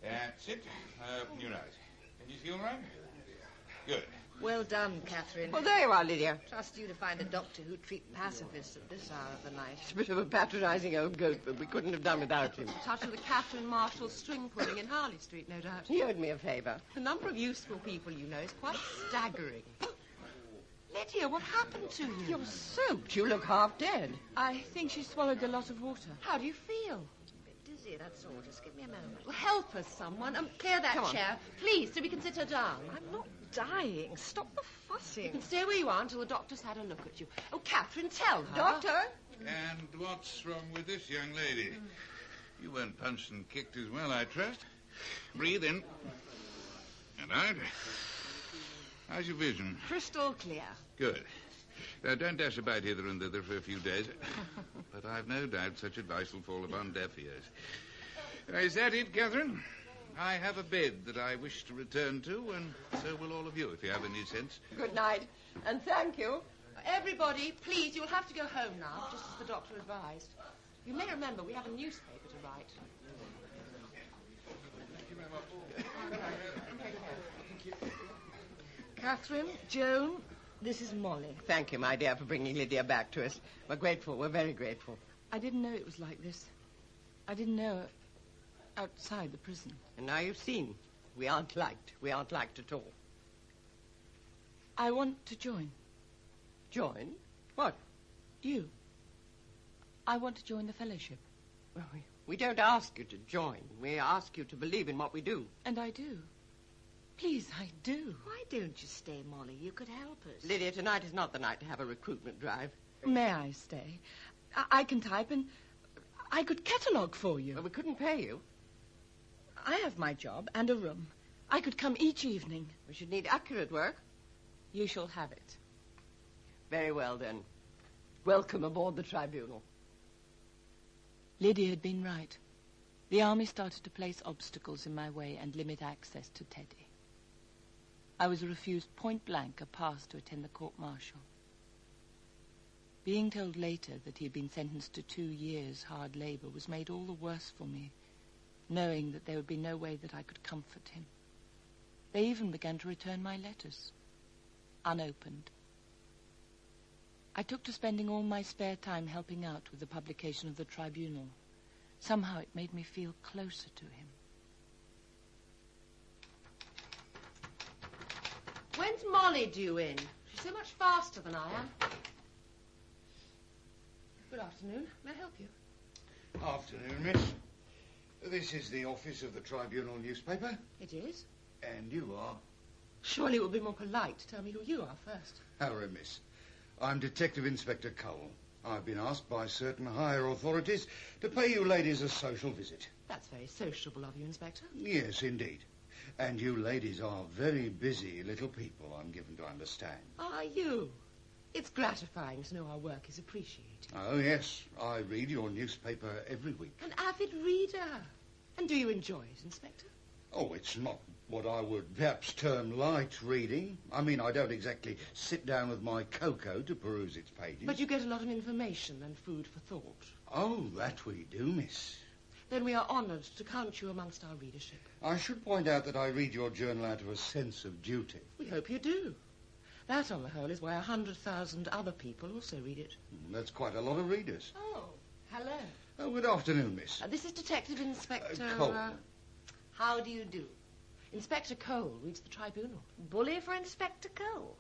on. That's it. Open your eyes. Can you see all right? Good. Well done, Catherine. Well, there you are, Lydia. Trust you to find a doctor who'd treat pacifists at this hour of the night. It's a bit of a patronising old goat, but we couldn't have done without him. Touch of the Catherine Marshall string pudding in Harley Street, no doubt. He owed me a favour. The number of useful people you know is quite staggering. Lydia, what happened to you? You're soaked. You look half dead. I think she swallowed a lot of water. How do you feel? A bit dizzy, that's all. Just give me a moment. Well, help us, someone. Clear that Come on. chair, please, so we can sit her down. I'm not dying. Stop the fussing. You can stay where you are until the doctor's had a look at you. Oh, Catherine, tell her. Doctor? And what's wrong with this young lady? You weren't punched and kicked as well, I trust. Breathe in. And out. How's your vision? Crystal clear. Good. Now, don't dash about hither and thither for a few days. But I've no doubt such advice will fall upon deaf ears. Is that it, Catherine? I have a bed that I wish to return to, and so will all of you, if you have any sense. Good night, and thank you. Everybody, please, you'll have to go home now, just as the doctor advised. You may remember we have a newspaper to write. Catherine, Joan, this is Molly. Thank you, my dear, for bringing Lydia back to us. We're grateful. We're very grateful. I didn't know it was like this. I didn't know outside the prison. And now you've seen. We aren't liked. We aren't liked at all. I want to join. Join? What? You. I want to join the fellowship. Well, we don't ask you to join. We ask you to believe in what we do. And I do. Please, I do. Why don't you stay, Molly? You could help us. Lydia, tonight is not the night to have a recruitment drive. May I stay? I can type and I could catalogue for you. Well, we couldn't pay you. I have my job and a room. I could come each evening. We should need accurate work. You shall have it. Very well, then. Welcome aboard the tribunal. Lydia had been right. The army started to place obstacles in my way and limit access to Teddy. I was refused point-blank a pass to attend the court-martial. Being told later that he had been sentenced to 2 years' hard labor was made all the worse for me, knowing that there would be no way that I could comfort him. They even began to return my letters, unopened. I took to spending all my spare time helping out with the publication of the tribunal. Somehow it made me feel closer to him. When's Molly due in? She's so much faster than I am. Good afternoon. May I help you? Afternoon, miss. This is the office of the Tribunal newspaper. It is. And you are? Surely it would be more polite to tell me who you are first. How remiss. I'm Detective Inspector Cole. I've been asked by certain higher authorities to pay you ladies a social visit. That's very sociable of you, Inspector. Yes, indeed. And you ladies are very busy little people, I'm given to understand. Are you? It's gratifying to know our work is appreciated. Oh, yes. I read your newspaper every week. An avid reader. And do you enjoy it, Inspector? Oh, it's not what I would perhaps term light reading. I mean, I don't exactly sit down with my cocoa to peruse its pages. But you get a lot of information and food for thought. Oh, that we do, miss. Then we are honoured to count you amongst our readership. I should point out that I read your journal out of a sense of duty. We hope you do. That, on the whole, is why 100,000 other people also read it. That's quite a lot of readers. Oh, hello. Oh, good afternoon, miss. This is Detective Inspector... Cole. How do you do? Inspector Cole reads the tribunal. Bully for Inspector Cole.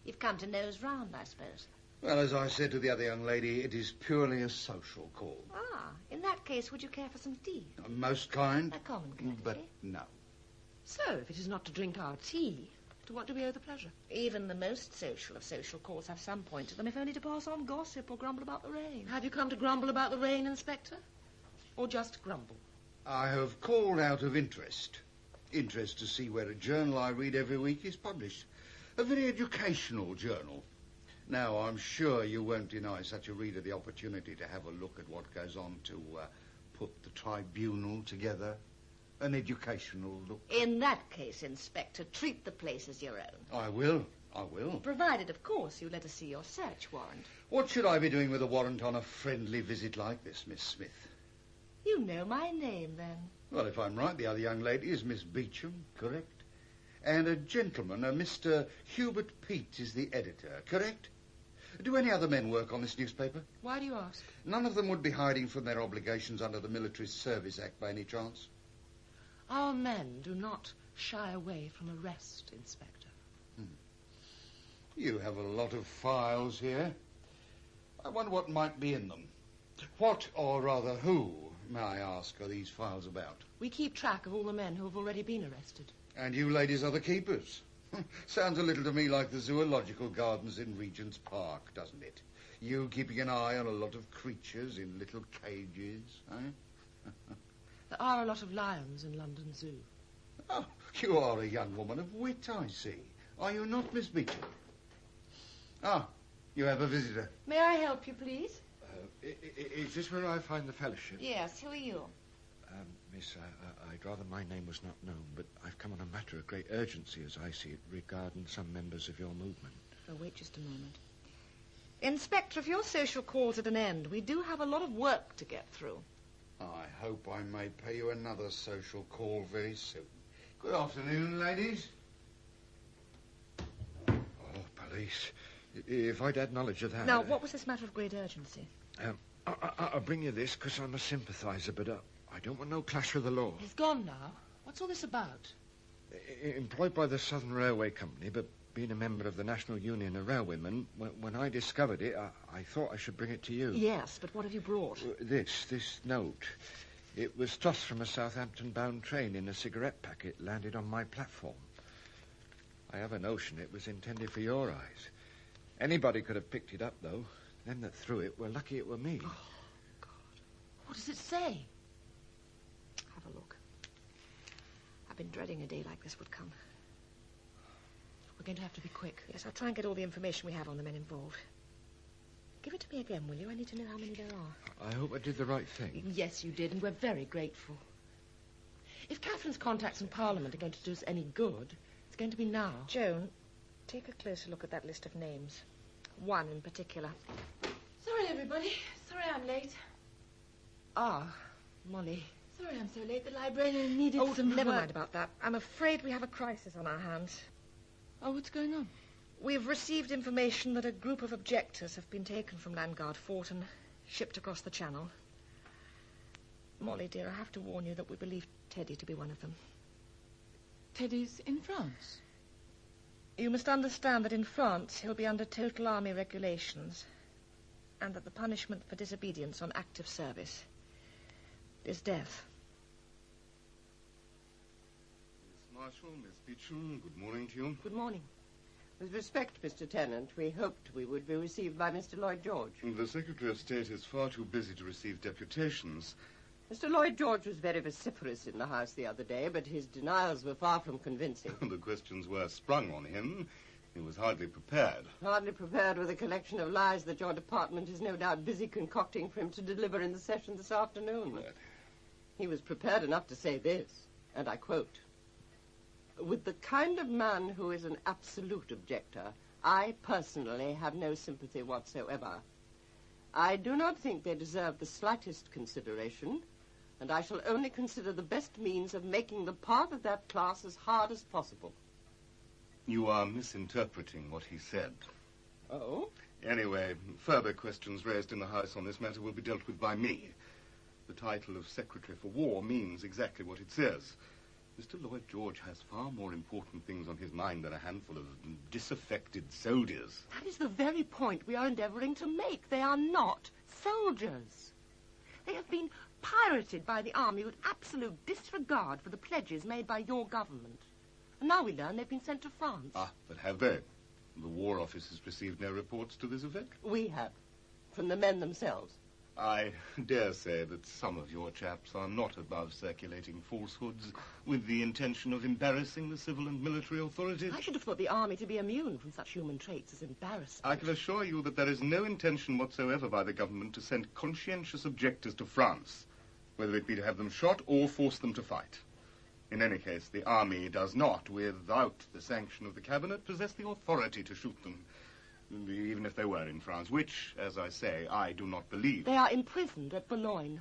You've come to nose round, I suppose. Well, as I said to the other young lady, it is purely a social call. Ah, in that case, would you care for some tea? Most kind. A common courtesy. But no. So, if it is not to drink our tea, to what do we owe the pleasure? Even the most social of social calls have some point to them, if only to pass on gossip or grumble about the rain. Have you come to grumble about the rain, Inspector? Or just grumble? I have called out of interest. Interest to see where a journal I read every week is published. A very educational journal. Now, I'm sure you won't deny such a reader the opportunity to have a look at what goes on to put the tribunal together. An educational look. In that case, Inspector, treat the place as your own. I will. Provided, of course, you let us see your search warrant. What should I be doing with a warrant on a friendly visit like this, Miss Smith? You know my name, then. Well, if I'm right, the other young lady is Miss Beecham, correct? And a gentleman, a Mr. Hubert Peat, is the editor, correct? Do any other men work on this newspaper? Why do you ask? None of them would be hiding from their obligations under the Military Service Act by any chance? Our men do not shy away from arrest, Inspector. You have a lot of files here. I wonder what might be in them. What, or rather who, may I ask, are these files about? We keep track of all the men who have already been arrested. And you ladies are the keepers. Sounds a little to me like the zoological gardens in Regent's Park, doesn't it? You keeping an eye on a lot of creatures in little cages, eh? There are a lot of lions in London Zoo. Oh, you are a young woman of wit, I see. Are you not, Miss Beecham? Ah, you have a visitor. May I help you, please? Is this where I find the fellowship? Yes, who are you? Miss, I'd rather my name was not known, but I've come on a matter of great urgency, as I see it, regarding some members of your movement. Oh, wait just a moment. Inspector, if your social call's at an end, we do have a lot of work to get through. I hope I may pay you another social call very soon. Good afternoon, ladies. Oh, police. If I'd had knowledge of that... Now, what was this matter of great urgency? I'll bring you this because I'm a sympathiser, but I don't want no clash with the law. He's gone now. What's all this about? Employed by the Southern Railway Company, but being a member of the National Union of Railwaymen, when I discovered it, I thought I should bring it to you. Yes, but what have you brought? This note. It was tossed from a Southampton-bound train in a cigarette packet, landed on my platform. I have a notion it was intended for your eyes. Anybody could have picked it up, though. Them that threw it were lucky it were me. Oh, God. What does it say? Have a look. I've been dreading a day like this would come. We're going to have to be quick. Yes, I'll try and get all the information we have on the men involved. Give it to me again, will you? I need to know how many there are. I hope I did the right thing. Yes, you did, and we're very grateful. If Catherine's contacts in Parliament are going to do us any good, it's going to be now. Joan, take a closer look at that list of names. One in particular. Sorry, everybody. Sorry I'm late. Ah, Molly. Sorry I'm so late. The librarian needed some never work. mind about that. I'm afraid we have a crisis on our hands. Oh, what's going on? We've received information that a group of objectors have been taken from Landguard Fort and shipped across the Channel. Molly, dear, I have to warn you that we believe Teddy to be one of them. Teddy's in France? You must understand that in France he'll be under total army regulations, and that the punishment for disobedience on active service is death. Miss Marshall, Miss Beecham, good morning to you. Good morning. With respect, Mr. Tennant, we hoped we would be received by Mr. Lloyd George. The Secretary of State is far too busy to receive deputations. Mr. Lloyd George was very vociferous in the House the other day, but his denials were far from convincing. The questions were sprung on him. He was hardly prepared. Hardly prepared with a collection of lies that your department is no doubt busy concocting for him to deliver in the session this afternoon. He was prepared enough to say this, and I quote, "With the kind of man who is an absolute objector, I personally have no sympathy whatsoever. I do not think they deserve the slightest consideration, and I shall only consider the best means of making the part of that class as hard as possible." You are misinterpreting what he said. Oh? Anyway, further questions raised in the House on this matter will be dealt with by me. The title of Secretary for War means exactly what it says. Mr. Lloyd George has far more important things on his mind than a handful of disaffected soldiers. That is the very point we are endeavouring to make. They are not soldiers. They have been pirated by the army with absolute disregard for the pledges made by your government. And now we learn they've been sent to France. Ah, but have they? The War Office has received no reports to this effect? We have. From the men themselves. I dare say that some of your chaps are not above circulating falsehoods with the intention of embarrassing the civil and military authorities. I should have thought the army to be immune from such human traits as embarrassment. I can assure you that there is no intention whatsoever by the government to send conscientious objectors to France, whether it be to have them shot or force them to fight. In any case, the army does not, without the sanction of the cabinet, possess the authority to shoot them, even if they were in France, which, as I say, I do not believe. They are imprisoned at Boulogne.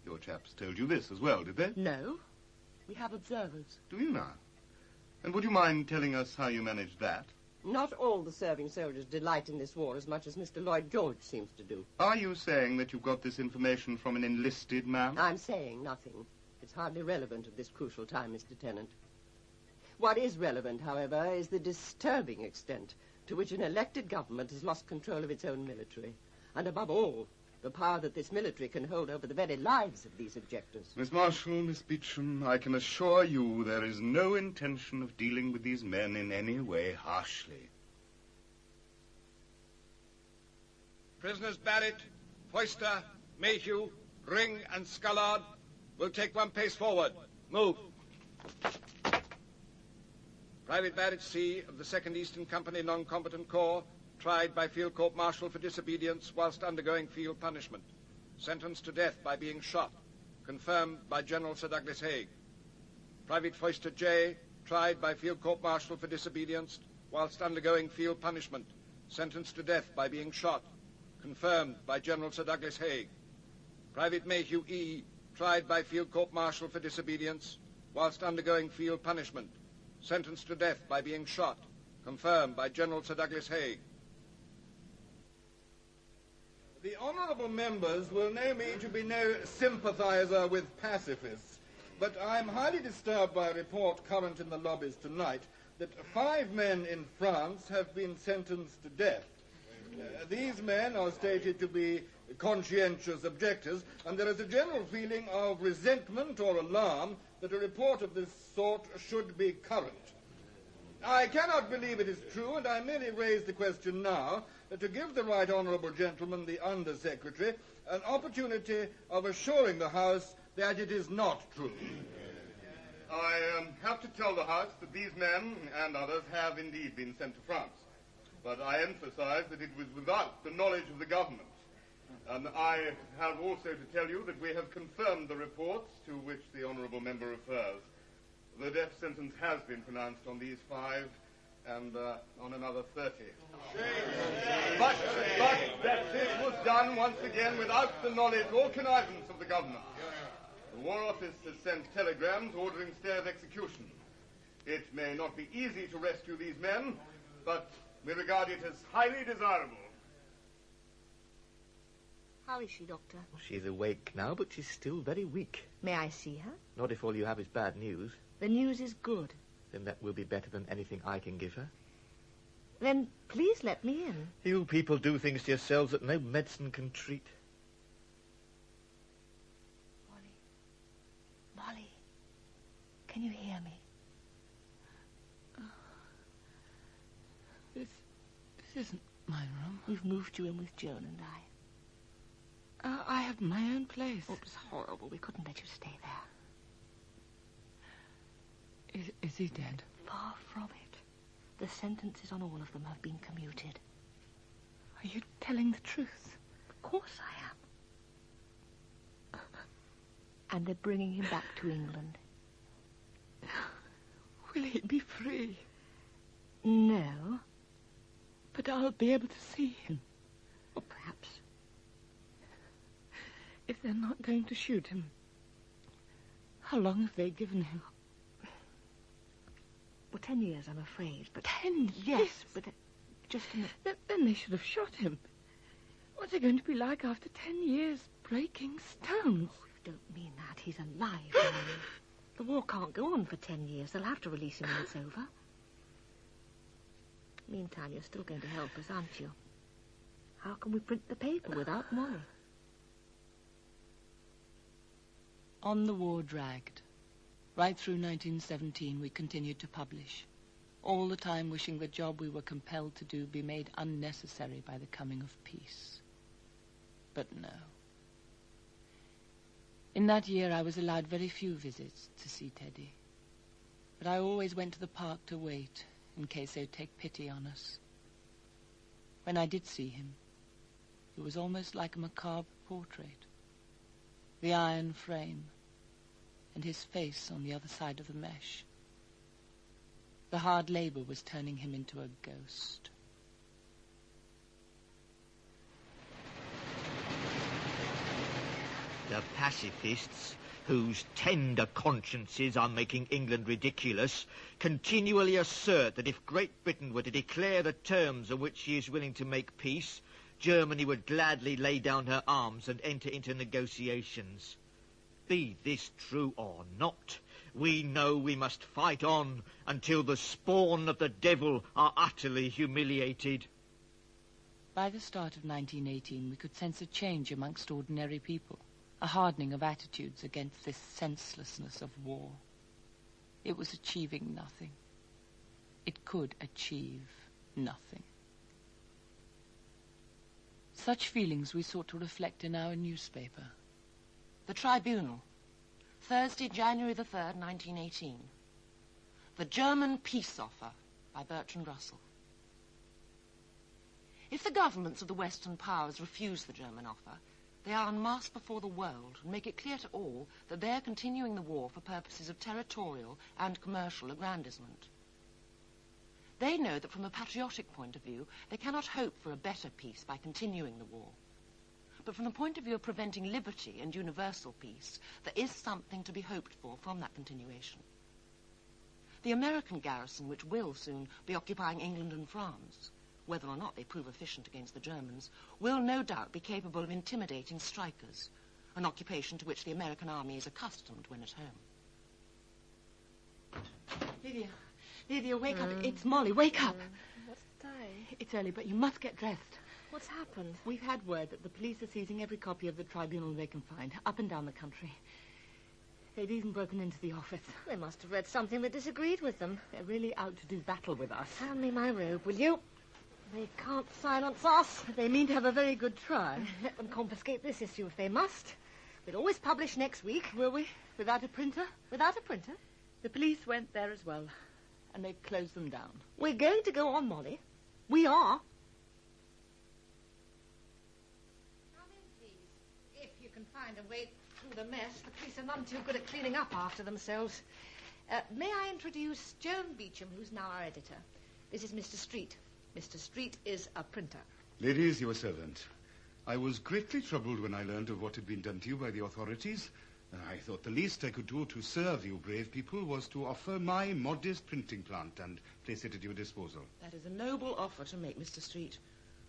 Your chaps told you this as well, did they? No. We have observers. Do you now? And would you mind telling us how you managed that? Not all the serving soldiers delight in this war as much as Mr. Lloyd George seems to do. Are you saying that you got this information from an enlisted man? I'm saying nothing. It's hardly relevant at this crucial time, Mr. Tennant. What is relevant, however, is the disturbing extent to which an elected government has lost control of its own military. And above all, the power that this military can hold over the very lives of these objectors. Miss Marshall, Miss Beecham, I can assure you there is no intention of dealing with these men in any way harshly. Prisoners Barrett, Foyster, Mayhew, Ring, and Scullard will take one pace forward. Move. Private Barrett C. of the 2nd Eastern Company Non-Combatant Corps, tried by Field Court Martial for disobedience whilst undergoing field punishment. Sentenced to death by being shot. Confirmed by General Sir Douglas Haig. Private Foyster J. tried by Field Court Martial for disobedience whilst undergoing field punishment. Sentenced to death by being shot. Confirmed by General Sir Douglas Haig. Private Mayhew E. tried by Field Court Martial for disobedience whilst undergoing field punishment. Sentenced to death by being shot. Confirmed by General Sir Douglas Haig. The honourable members will know me to be no sympathiser with pacifists, but I'm highly disturbed by a report current in the lobbies tonight that 5 men in France have been sentenced to death. These men are stated to be conscientious objectors, and there is a general feeling of resentment or alarm that a report of this sort should be current. I cannot believe it is true, and I merely raise the question now to give the right honourable gentleman, the Under-Secretary, an opportunity of assuring the House that it is not true. I have to tell the House that these men and others have indeed been sent to France. But I emphasize that it was without the knowledge of the government. And I have also to tell you that we have confirmed the reports to which the honourable member refers. The death sentence has been pronounced on these 5 and on another 30. But that this was done once again without the knowledge or connivance of the government. The War Office has sent telegrams ordering stay of execution. It may not be easy to rescue these men, but we regard it as highly desirable. How is she, Doctor? She's awake now, but she's still very weak. May I see her? Not if all you have is bad news. The news is good. Then that will be better than anything I can give her. Then please let me in. You people do things to yourselves that no medicine can treat. Molly, can you hear me? This isn't my room. We've moved you in with Joan and I. I have my own place. Oh, it was horrible. We couldn't let you stay there. Is he dead? Far from it. The sentences on all of them have been commuted. Are you telling the truth? Of course I am. And they're bringing him back to England. Will he be free? No. But I'll be able to see him. Or perhaps. If they're not going to shoot him, how long have they given him? Well, 10 years, I'm afraid, but... 10 years? Yes, but just a minute. Then they should have shot him. What's it going to be like after 10 years breaking stones? Oh, you don't mean that. He's alive, Mary. The war can't go on for 10 years. They'll have to release him when it's over. Meantime, you're still going to help us, aren't you? How can we print the paper without Molly? On the war dragged. Right through 1917 we continued to publish, all the time wishing the job we were compelled to do be made unnecessary by the coming of peace. But no. In that year I was allowed very few visits to see Teddy. But I always went to the park to wait, in case they'd take pity on us. When I did see him, it was almost like a macabre portrait. The iron frame, and his face on the other side of the mesh. The hard labor was turning him into a ghost. The pacifists, whose tender consciences are making England ridiculous, continually assert that if Great Britain were to declare the terms on which she is willing to make peace, Germany would gladly lay down her arms and enter into negotiations. Be this true or not, we know we must fight on until the spawn of the devil are utterly humiliated. By the start of 1918, we could sense a change amongst ordinary people, a hardening of attitudes against this senselessness of war. It was achieving nothing. It could achieve nothing. Such feelings we sought to reflect in our newspaper. The Tribunal, Thursday, January the 3rd, 1918. The German Peace Offer, by Bertrand Russell. If the governments of the Western powers refuse the German offer, they are unmasked before the world and make it clear to all that they are continuing the war for purposes of territorial and commercial aggrandizement. They know that from a patriotic point of view, they cannot hope for a better peace by continuing the war. But from the point of view of preventing liberty and universal peace, there is something to be hoped for from that continuation. The American garrison, which will soon be occupying England and France, whether or not they prove efficient against the Germans, will no doubt be capable of intimidating strikers, an occupation to which the American army is accustomed when at home. Lydia, wake up. It's Molly. Wake up. What's the day? It's early, but you must get dressed. What's happened? We've had word that the police are seizing every copy of the Tribunal they can find, up and down the country. They've even broken into the office. They must have read something that disagreed with them. They're really out to do battle with us. Hand me my robe, will you? They can't silence us. They mean to have a very good try. Let them confiscate this issue if they must. We'll always publish next week. Will we? Without a printer? Without a printer? The police went there as well, and they closed them down. We're going to go on, Molly. We are. Come in, please. If you can find a way through the mess. The police are none too good at cleaning up after themselves. May I introduce Joan Beecham, who's now our editor. This is Mr. Street. Mr. Street is a printer. Ladies, your servant. I was greatly troubled when I learned of what had been done to you by the authorities. I thought the least I could do to serve you brave people was to offer my modest printing plant and place it at your disposal. That is a noble offer to make, Mr. Street.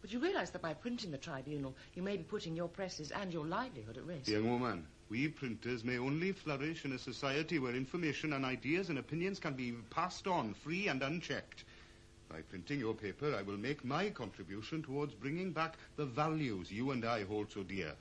But you realize that by printing the Tribunal, you may be putting your presses and your livelihood at risk. Young woman, we printers may only flourish in a society where information and ideas and opinions can be passed on free and unchecked. By printing your paper, I will make my contribution towards bringing back the values you and I hold so dear.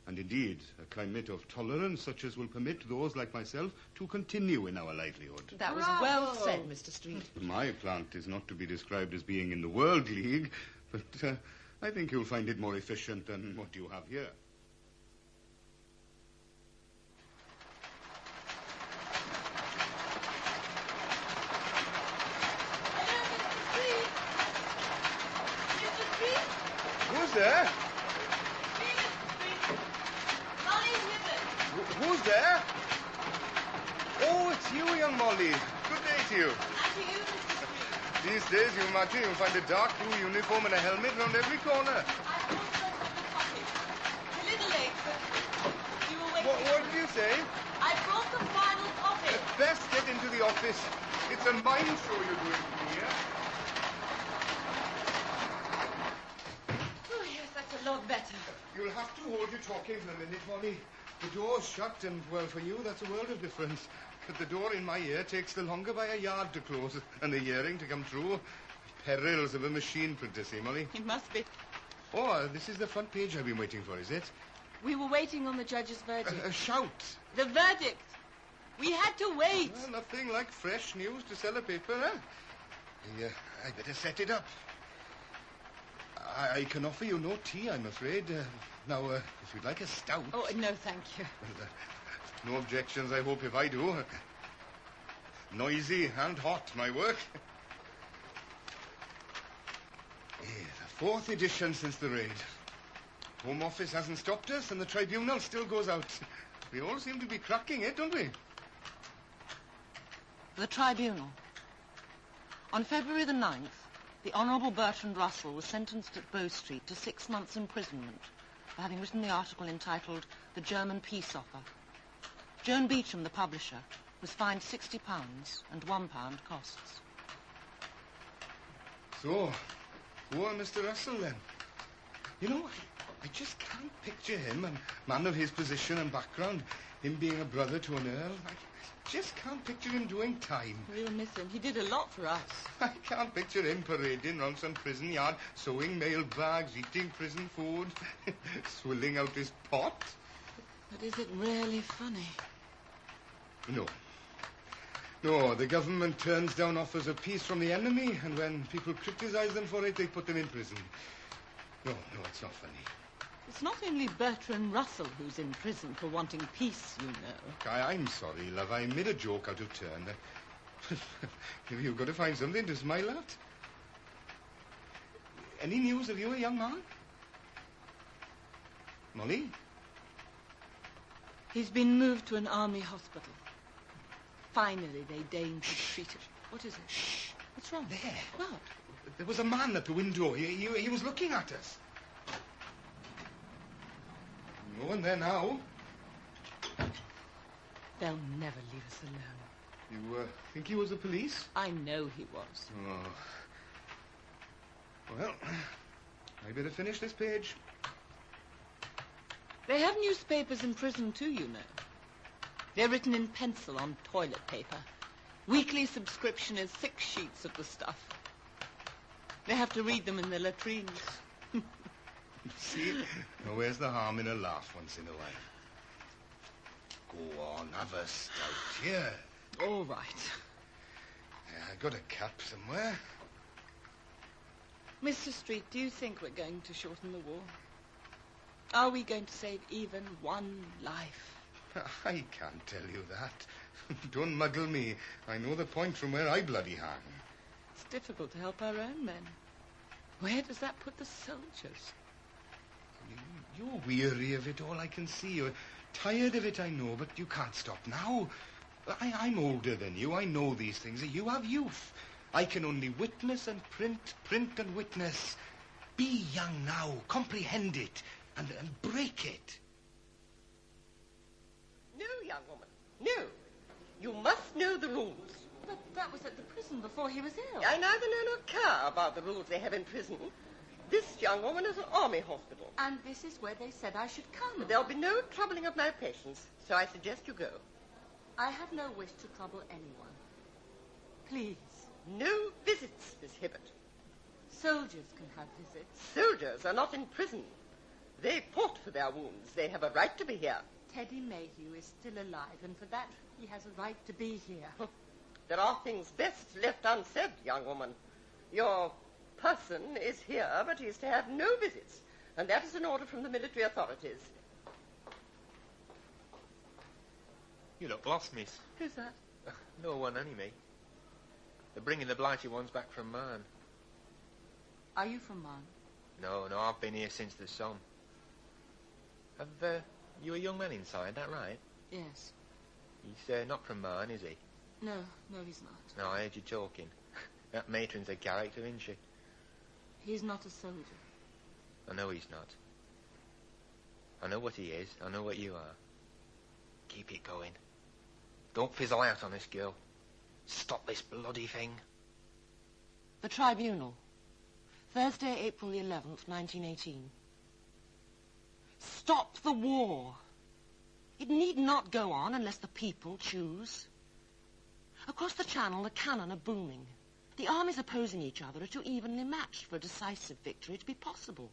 And indeed, a climate of tolerance such as will permit those like myself to continue in our livelihood. That was well said, Mr. Street. My plant is not to be described as being in the World League, but I think you'll find it more efficient than what you have here. Who's there? Who's there? Oh, it's you, young Molly. Good day to you. And to you, Mr. Street. These days, you imagine you'll find a dark blue uniform and a helmet round every corner. I brought some of the coffee. A little late, but you will wait. What did you say? I brought the final coffee. Best get into the office. It's a mind show you're doing to me here. Oh, yes, that's a lot better. You'll have to hold your talking for a minute, Molly. The door's shut, and, well, for you, that's a world of difference. But the door in my ear takes the longer by a yard to close, and the hearing to come through. Perils of a machine printer, see, Molly? It must be. Oh, this is the front page I've been waiting for, is it? We were waiting on the judge's verdict. A shout. The verdict. We had to wait. Well, nothing like fresh news to sell a paper, huh? I better set it up. I can offer you no tea, I'm afraid. Now, if you'd like a stout... Oh, no, thank you. Well, no objections, I hope, if I do. Noisy and hot, my work. The 4th edition since the raid. Home Office hasn't stopped us, and the tribunal still goes out. We all seem to be cracking it, don't we? The tribunal. On February the 9th, the Honourable Bertrand Russell was sentenced at Bow Street to 6 months' imprisonment for having written the article entitled The German Peace Offer. Joan Beecham, the publisher, was fined £60 and £1 costs. So, poor Mr. Russell, then. You know, I just can't picture him, a man of his position and background, him being a brother to an earl. I just can't picture him doing time. We'll miss him. He did a lot for us. I can't picture him parading round some prison yard, sewing mail bags, eating prison food, swilling out his pot. But is it really funny? No. No, the government turns down offers of peace from the enemy, and when people criticize them for it, they put them in prison. No, it's not funny. It's not only Bertrand Russell who's in prison for wanting peace, you know. I'm sorry, love. I made a joke out of turn. You've got to find something to smile at. Any news of you, a young man? Molly? He's been moved to an army hospital. Finally, they deigned to treat him. What is it? Shh. What's wrong? There. What? There was a man at the window. He was looking at us. No one there now. They'll never leave us alone. You think he was the police? I know he was. Oh. Well, I better finish this page. They have newspapers in prison too, you know. They're written in pencil on toilet paper. Weekly subscription is 6 sheets of the stuff. They have to read them in the latrines. See? Now, where's the harm in a laugh once in a while? Go on, have a stout here. All right. I got a cap somewhere. Mr. Street, do you think we're going to shorten the war? Are we going to save even one life? I can't tell you that. Don't muddle me. I know the point from where I bloody hang. It's difficult to help our own men. Where does that put the soldiers? You're weary of it all, I can see. You're tired of it, I know, but you can't stop now. I'm older than you. I know these things. You have youth. I can only witness and print and witness. Be young now. Comprehend it and break it. No, young woman. No. You must know the rules. But that was at the prison before he was ill. I neither know nor care about the rules they have in prison. This young woman is an army hospital. And this is where they said I should come. There'll be no troubling of my patients, so I suggest you go. I have no wish to trouble anyone. Please. No visits, Miss Hibbert. Soldiers can have visits. Soldiers are not in prison. They fought for their wounds. They have a right to be here. Teddy Mayhew is still alive, and for that he has a right to be here. There are things best left unsaid, young woman. Your person is here, but he is to have no visits, and that is an order from the military authorities. You look lost, miss. Who's that? No one, only me. They're bringing the blighty ones back from Marne. Are you from Marne? No, I've been here since the sun. Have you a young man inside, that right? Yes. He's not from Marne, is he? No, he's not. No, I heard you talking. That matron's a character, isn't she? He's not a soldier. I know he's not. I know what he is. I know what you are. Keep it going. Don't fizzle out on this girl. Stop this bloody thing. The tribunal. Thursday, April the 11th, 1918. Stop the war. It need not go on unless the people choose. Across the channel, the cannon are booming. The armies opposing each other are too evenly matched for a decisive victory to be possible.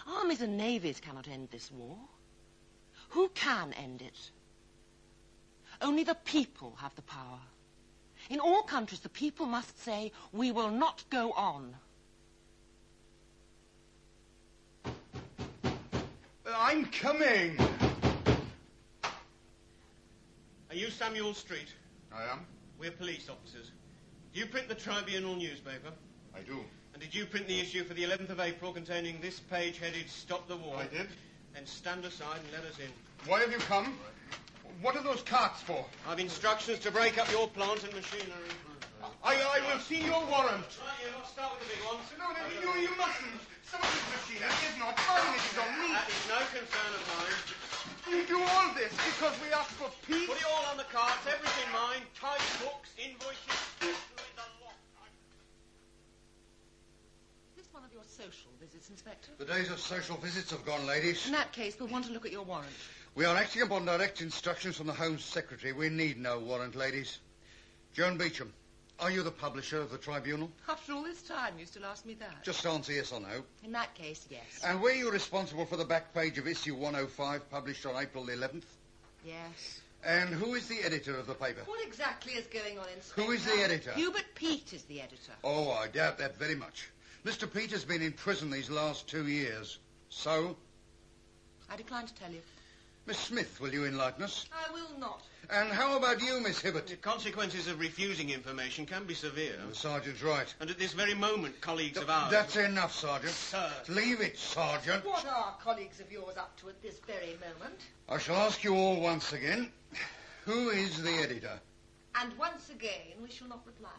Armies and navies cannot end this war. Who can end it? Only the people have the power. In all countries, the people must say, we will not go on. I'm coming. Are you Samuel Street? I am. We're police officers. Do you print the Tribunal newspaper? I do. And did you print the issue for the 11th of April containing this page headed Stop the War? I did. Then stand aside and let us in. Why have you come? What are those carts for? I've instructions to break up your plant and machinery. I will see your warrant. Right, you not start with the big ones. No, you mustn't. Some of this machinery is not mine, it is on me. That is no concern of mine. You do all this because we ask for peace? Put it all on the carts, everything mine. Type books, invoices, the lot. Is this one of your social visits, Inspector? The days of social visits have gone, ladies. In that case, we'll want to look at your warrant. We are acting upon direct instructions from the Home Secretary. We need no warrant, ladies. Joan Beecham, are you the publisher of the Tribunal? After all this time, you still ask me that? Just answer yes or no. In that case, yes. And were you responsible for the back page of issue 105, published on April the 11th? Yes. And who is the editor of the paper? What exactly is going on, Inspector? Who is the editor? Hubert Peat is the editor. Oh, I doubt that very much. Mr. Peat has been in prison these last 2 years. So? I decline to tell you. Miss Smith, will you enlighten us? I will not. And how about you, Miss Hibbert? The consequences of refusing information can be severe. The Sergeant's right. And at this very moment, colleagues of ours... That's enough, Sergeant. Sir. Leave it, Sergeant. What are colleagues of yours up to at this very moment? I shall ask you all once again, who is the editor? And once again, we shall not reply.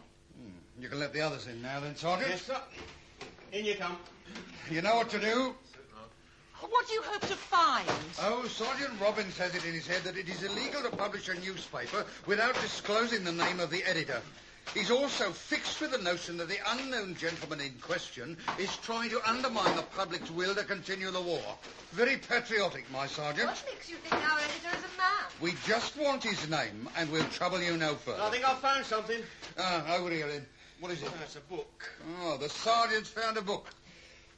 You can let the others in now, then, Sergeant. Yes, sir. In you come. You know what to do? What do you hope to find? Oh, Sergeant Robbins has it in his head that it is illegal to publish a newspaper without disclosing the name of the editor. He's also fixed with the notion that the unknown gentleman in question is trying to undermine the public's will to continue the war. Very patriotic, my Sergeant. What makes you think our editor is a man? We just want his name, and we'll trouble you no further. I think I've found something. Over here, then. What is it? That's a book. Oh, the Sergeant's found a book.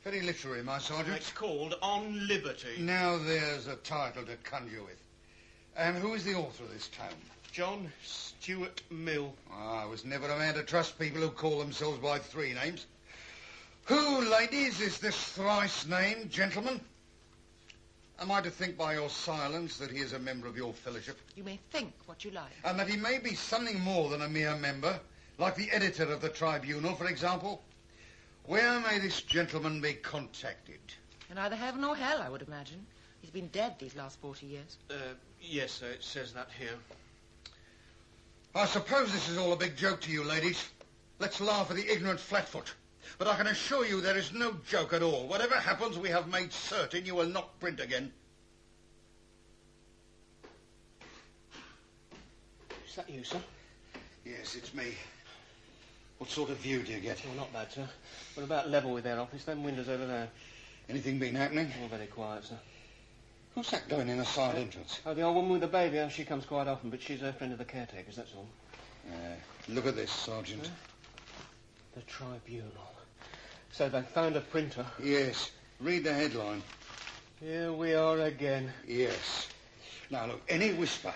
Very literary, my Sergeant. It's called On Liberty. Now there's a title to conjure with. And who is the author of this tome? John Stuart Mill. I was never a man to trust people who call themselves by 3 names. Who, ladies, is this thrice-named gentleman? Am I to think by your silence that he is a member of your fellowship? You may think what you like. And that he may be something more than a mere member, like the editor of the Tribunal, for example? Where may this gentleman be contacted? In either heaven or hell, I would imagine. He's been dead these last 40 years. Yes, sir, it says that here. I suppose this is all a big joke to you, ladies. Let's laugh at the ignorant flatfoot. But I can assure you there is no joke at all. Whatever happens, we have made certain you will not print again. Is that you, sir? Yes, it's me. What sort of view do you get? Oh, not bad, sir. We're about level with their office. Them windows over there. Anything been happening? Oh, very quiet, sir. Who's that going in a side entrance? Oh, the old woman with the baby. She comes quite often, but she's a friend of the caretaker's, that's all. Look at this, Sergeant. The Tribunal. So they found a printer? Yes. Read the headline. Here we are again. Yes. Now, look, any whisper,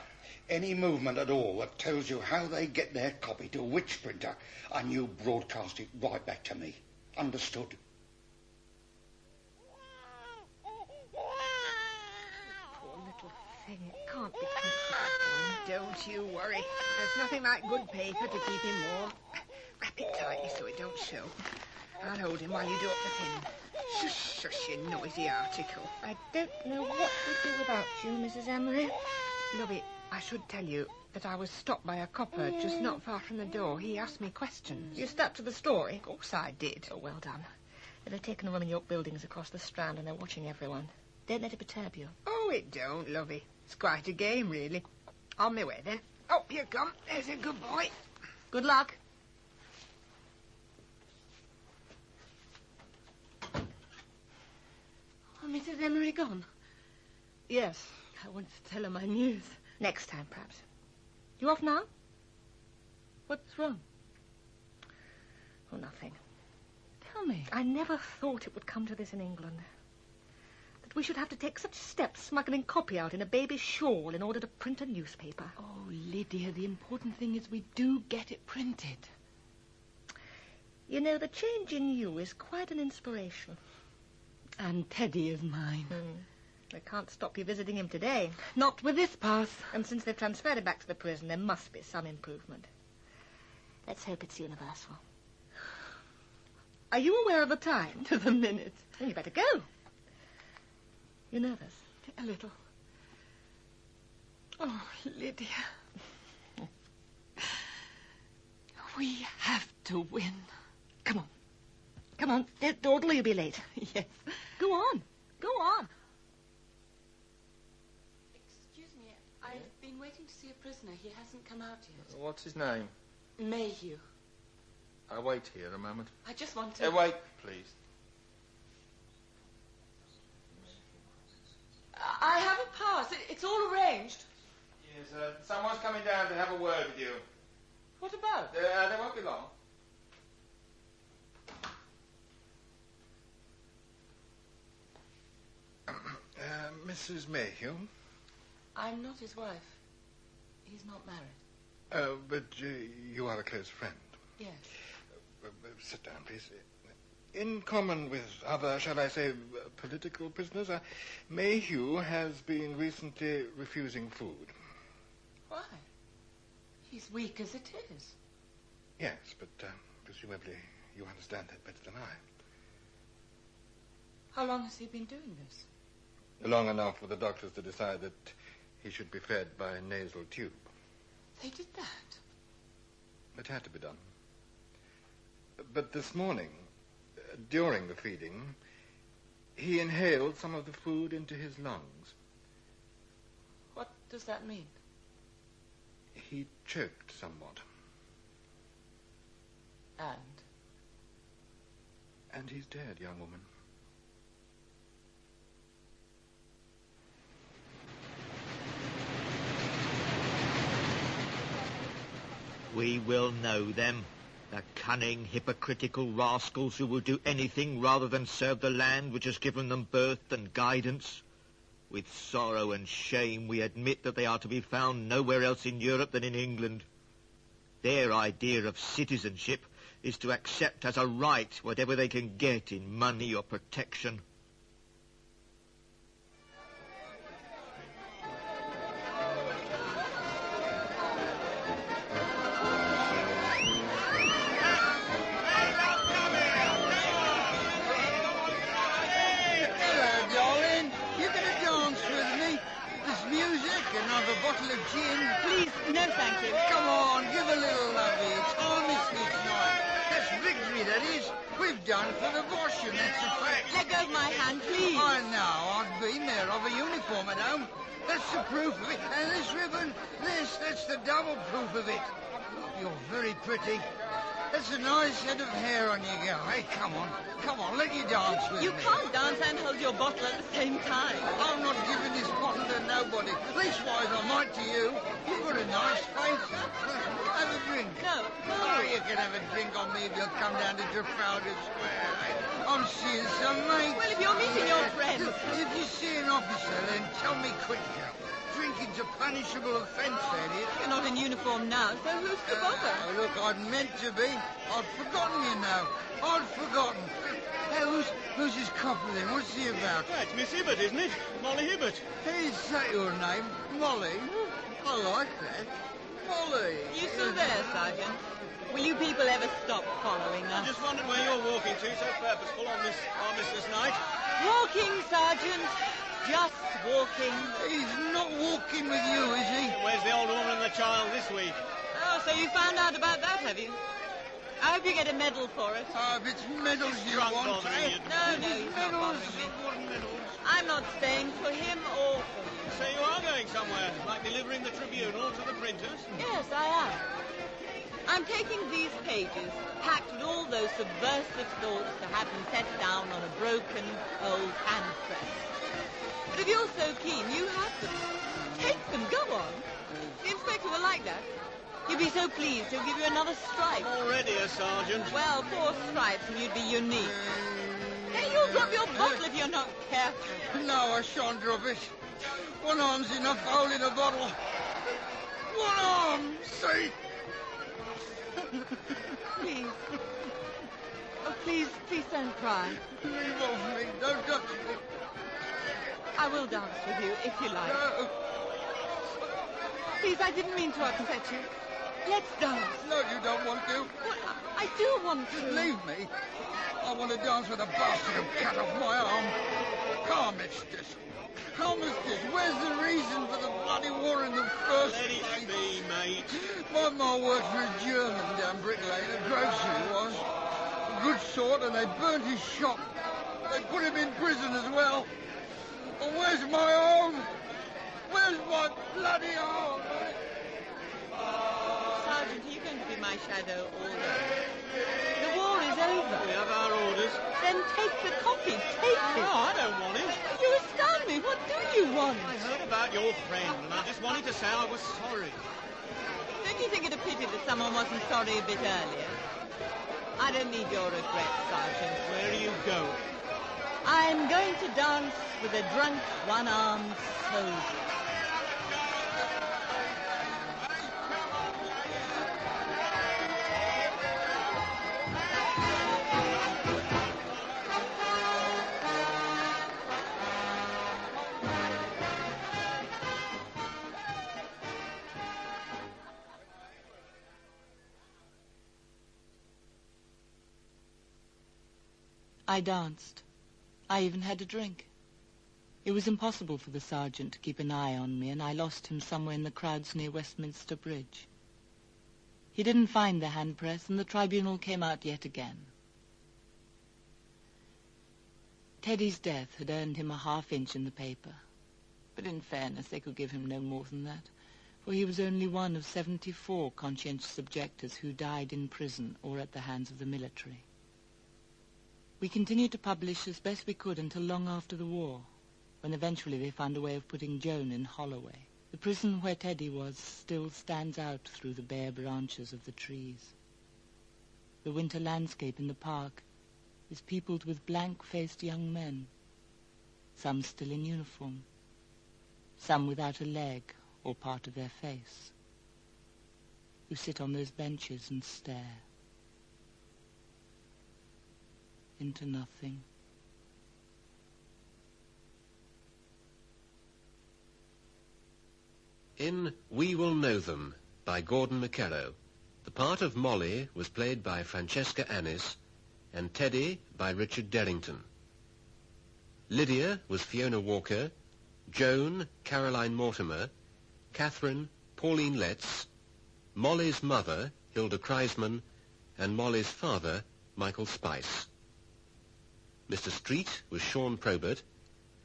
any movement at all that tells you how they get their copy to which printer, and you broadcast it right back to me. Understood? Poor little thing. It can't be comfortable. Don't you worry. There's nothing like good paper to keep him warm. Wrap it tightly so it don't show. I'll hold him while you do up the thing. Shush, shush, you noisy article. I don't know what to do without you, Mrs. Emery. Lovey, I should tell you that I was stopped by a copper just not far from the door. He asked me questions. You stuck to the story? Of course I did. Oh, well done. They've taken a room in York Buildings across the Strand and they're watching everyone. Don't let it perturb you. Oh, it don't, Lovey. It's quite a game, really. On my way, then. Oh, here come. There's a good boy. Good luck. Oh, Mrs. Emery gone? Yes. I wanted to tell her my news. Next time, perhaps. You off now? What's wrong? Oh, nothing. Tell me. I never thought it would come to this in England. That we should have to take such steps, smuggling copy out in a baby's shawl in order to print a newspaper. Oh, Lydia, the important thing is we do get it printed. You know, the change in you is quite an inspiration. And Teddy is mine. I can't stop you visiting him today. Not with this pass. And since they've transferred him back to the prison, there must be some improvement. Let's hope it's universal. Are you aware of the time? To the minute. Then you better go. You're nervous? A little. Oh, Lydia. We have to win. Come on. Come on. Don't dawdle or you'll be late. Yes. Go on. Go on. Excuse me. I've been waiting to see a prisoner. He hasn't come out yet. What's his name? Mayhew. I'll wait here a moment. I just want to... Wait, please. I have a pass. It's all arranged. Yes, someone's coming down to have a word with you. What about? They won't be long. Mrs. Mayhew? I'm not his wife. He's not married. But you are a close friend. Yes. Sit down, please. In common with other, shall I say, political prisoners, Mayhew has been recently refusing food. Why? He's weak as it is. Yes, but presumably you understand that better than I. How long has he been doing this? Long enough for the doctors to decide that he should be fed by a nasal tube. They did that? It had to be done. But this morning, during the feeding, he inhaled some of the food into his lungs. What does that mean? He choked somewhat. And he's dead, young woman. We will know them. The cunning, hypocritical rascals who will do anything rather than serve the land which has given them birth and guidance. With sorrow and shame we admit that they are to be found nowhere else in Europe than in England. Their idea of citizenship is to accept as a right whatever they can get in money or protection. A bottle of gin? Please, no thank you. Come on, give a little lovey. It's armistice night. That's victory, that is. We've done for the Bosch, and that's a fact. Let go of my hand, please. I know. I've been there of a uniform at home. That's the proof of it. And this ribbon, that's the double proof of it. You're very pretty. That's a nice head of hair on you, girl. Hey, come on, let you dance with me. You can't dance and hold your bottle at the same time. I'm not giving this bottle to nobody. Leastwise, I might to you. You've got a nice face. Have a drink. No. Oh, you can have a drink on me if you'll come down to Trafalgar Square. I'm seeing some mates. Well, if you're meeting your friends. If you see an officer, then tell me quick, girl. Drinking's a punishable offence, that is. You're not in uniform now, so who's to bother? Look, I'd meant to be. I'd forgotten, you know. I'd forgotten. Hey, who's this copper then? What's he about? That's Miss Hibbert, isn't it? Molly Hibbert. Is that your name? Molly? I like that. Molly. You still there, Sergeant? Will you people ever stop following us? I just wondered where you're walking to, so purposeful on this armistice night. Walking, Sergeant. Just walking. He's not walking with you, is he? Where's the old woman and the child this week? Oh, so you found out about that, have you? I hope you get a medal for it. If it's medals you want, eh? No, he's not bothering me. I'm not staying for him or for you. So you are going somewhere, like delivering the tribunal to the printers? Yes, I am. I'm taking these pages, packed with all those subversive thoughts, to have them set down on a broken, old hand press. But if you're so keen, you have them. Take them, go on. The inspector will like that. You'd be so pleased he'll give you another stripe. I'm already a sergeant. Well, 4 stripes and you'd be unique. Hey, you'll You'll drop your bottle if you're not careful. No, I shan't drop it. One arm's enough for holding a bottle. One arm, see? Please. Oh, please don't cry. Leave off me. Don't touch me. I will dance with you, if you like. No. Please, I didn't mean to upset you. Let's dance. No, you don't want to. Well, I do want to. Leave me. I want to dance with a bastard who cut off my arm. Come, mistress. Come, mistress. Where's the reason for the bloody war in the first place? Let it be, mate. My ma worked for a German down Brick Lane, a grocer he was. A good sort, and they burnt his shop. They put him in prison as well. And where's my arm? Where's my bloody arm? Sergeant, are you going to be my shadow all day? The war is over. We have our orders. Then take the coffee. Take it. No, I don't want it. You astound me. What do you want? I heard about your friend, and I just wanted to say I was sorry. Don't you think it a pity that someone wasn't sorry a bit earlier? I don't need your regret, Sergeant. Where are you going? I'm going to dance with a drunk, one-armed soldier. I danced. I even had a drink. It was impossible for the sergeant to keep an eye on me, and I lost him somewhere in the crowds near Westminster Bridge. He didn't find the handpress, and the tribunal came out yet again. Teddy's death had earned him a half-inch in the paper, but in fairness they could give him no more than that, for he was only one of 74 conscientious objectors who died in prison or at the hands of the military. We continued to publish as best we could until long after the war, when eventually they found a way of putting Joan in Holloway. The prison where Teddy was still stands out through the bare branches of the trees. The winter landscape in the park is peopled with blank-faced young men, some still in uniform, some without a leg or part of their face, who sit on those benches and stare into nothing. In We Will Know Them by Gordon McKerrow, the part of Molly was played by Francesca Annis and Teddy by Richard Derrington. Lydia was Fiona Walker, Joan, Caroline Mortimer, Catherine, Pauline Letts, Molly's mother, Hilda Kreisman, and Molly's father, Michael Spice. Mr. Street was Sean Probert,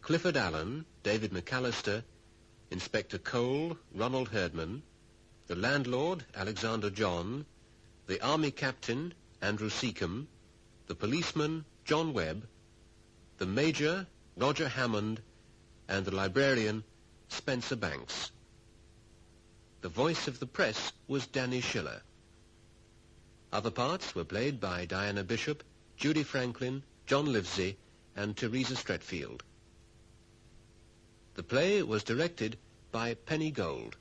Clifford Allen, David McAllister, Inspector Cole, Ronald Herdman, the landlord, Alexander John, the army captain, Andrew Seacombe, the policeman, John Webb, the major, Roger Hammond, and the librarian, Spencer Banks. The voice of the press was Danny Schiller. Other parts were played by Diana Bishop, Judy Franklin, John Livesey, and Teresa Stretfield. The play was directed by Penny Gold.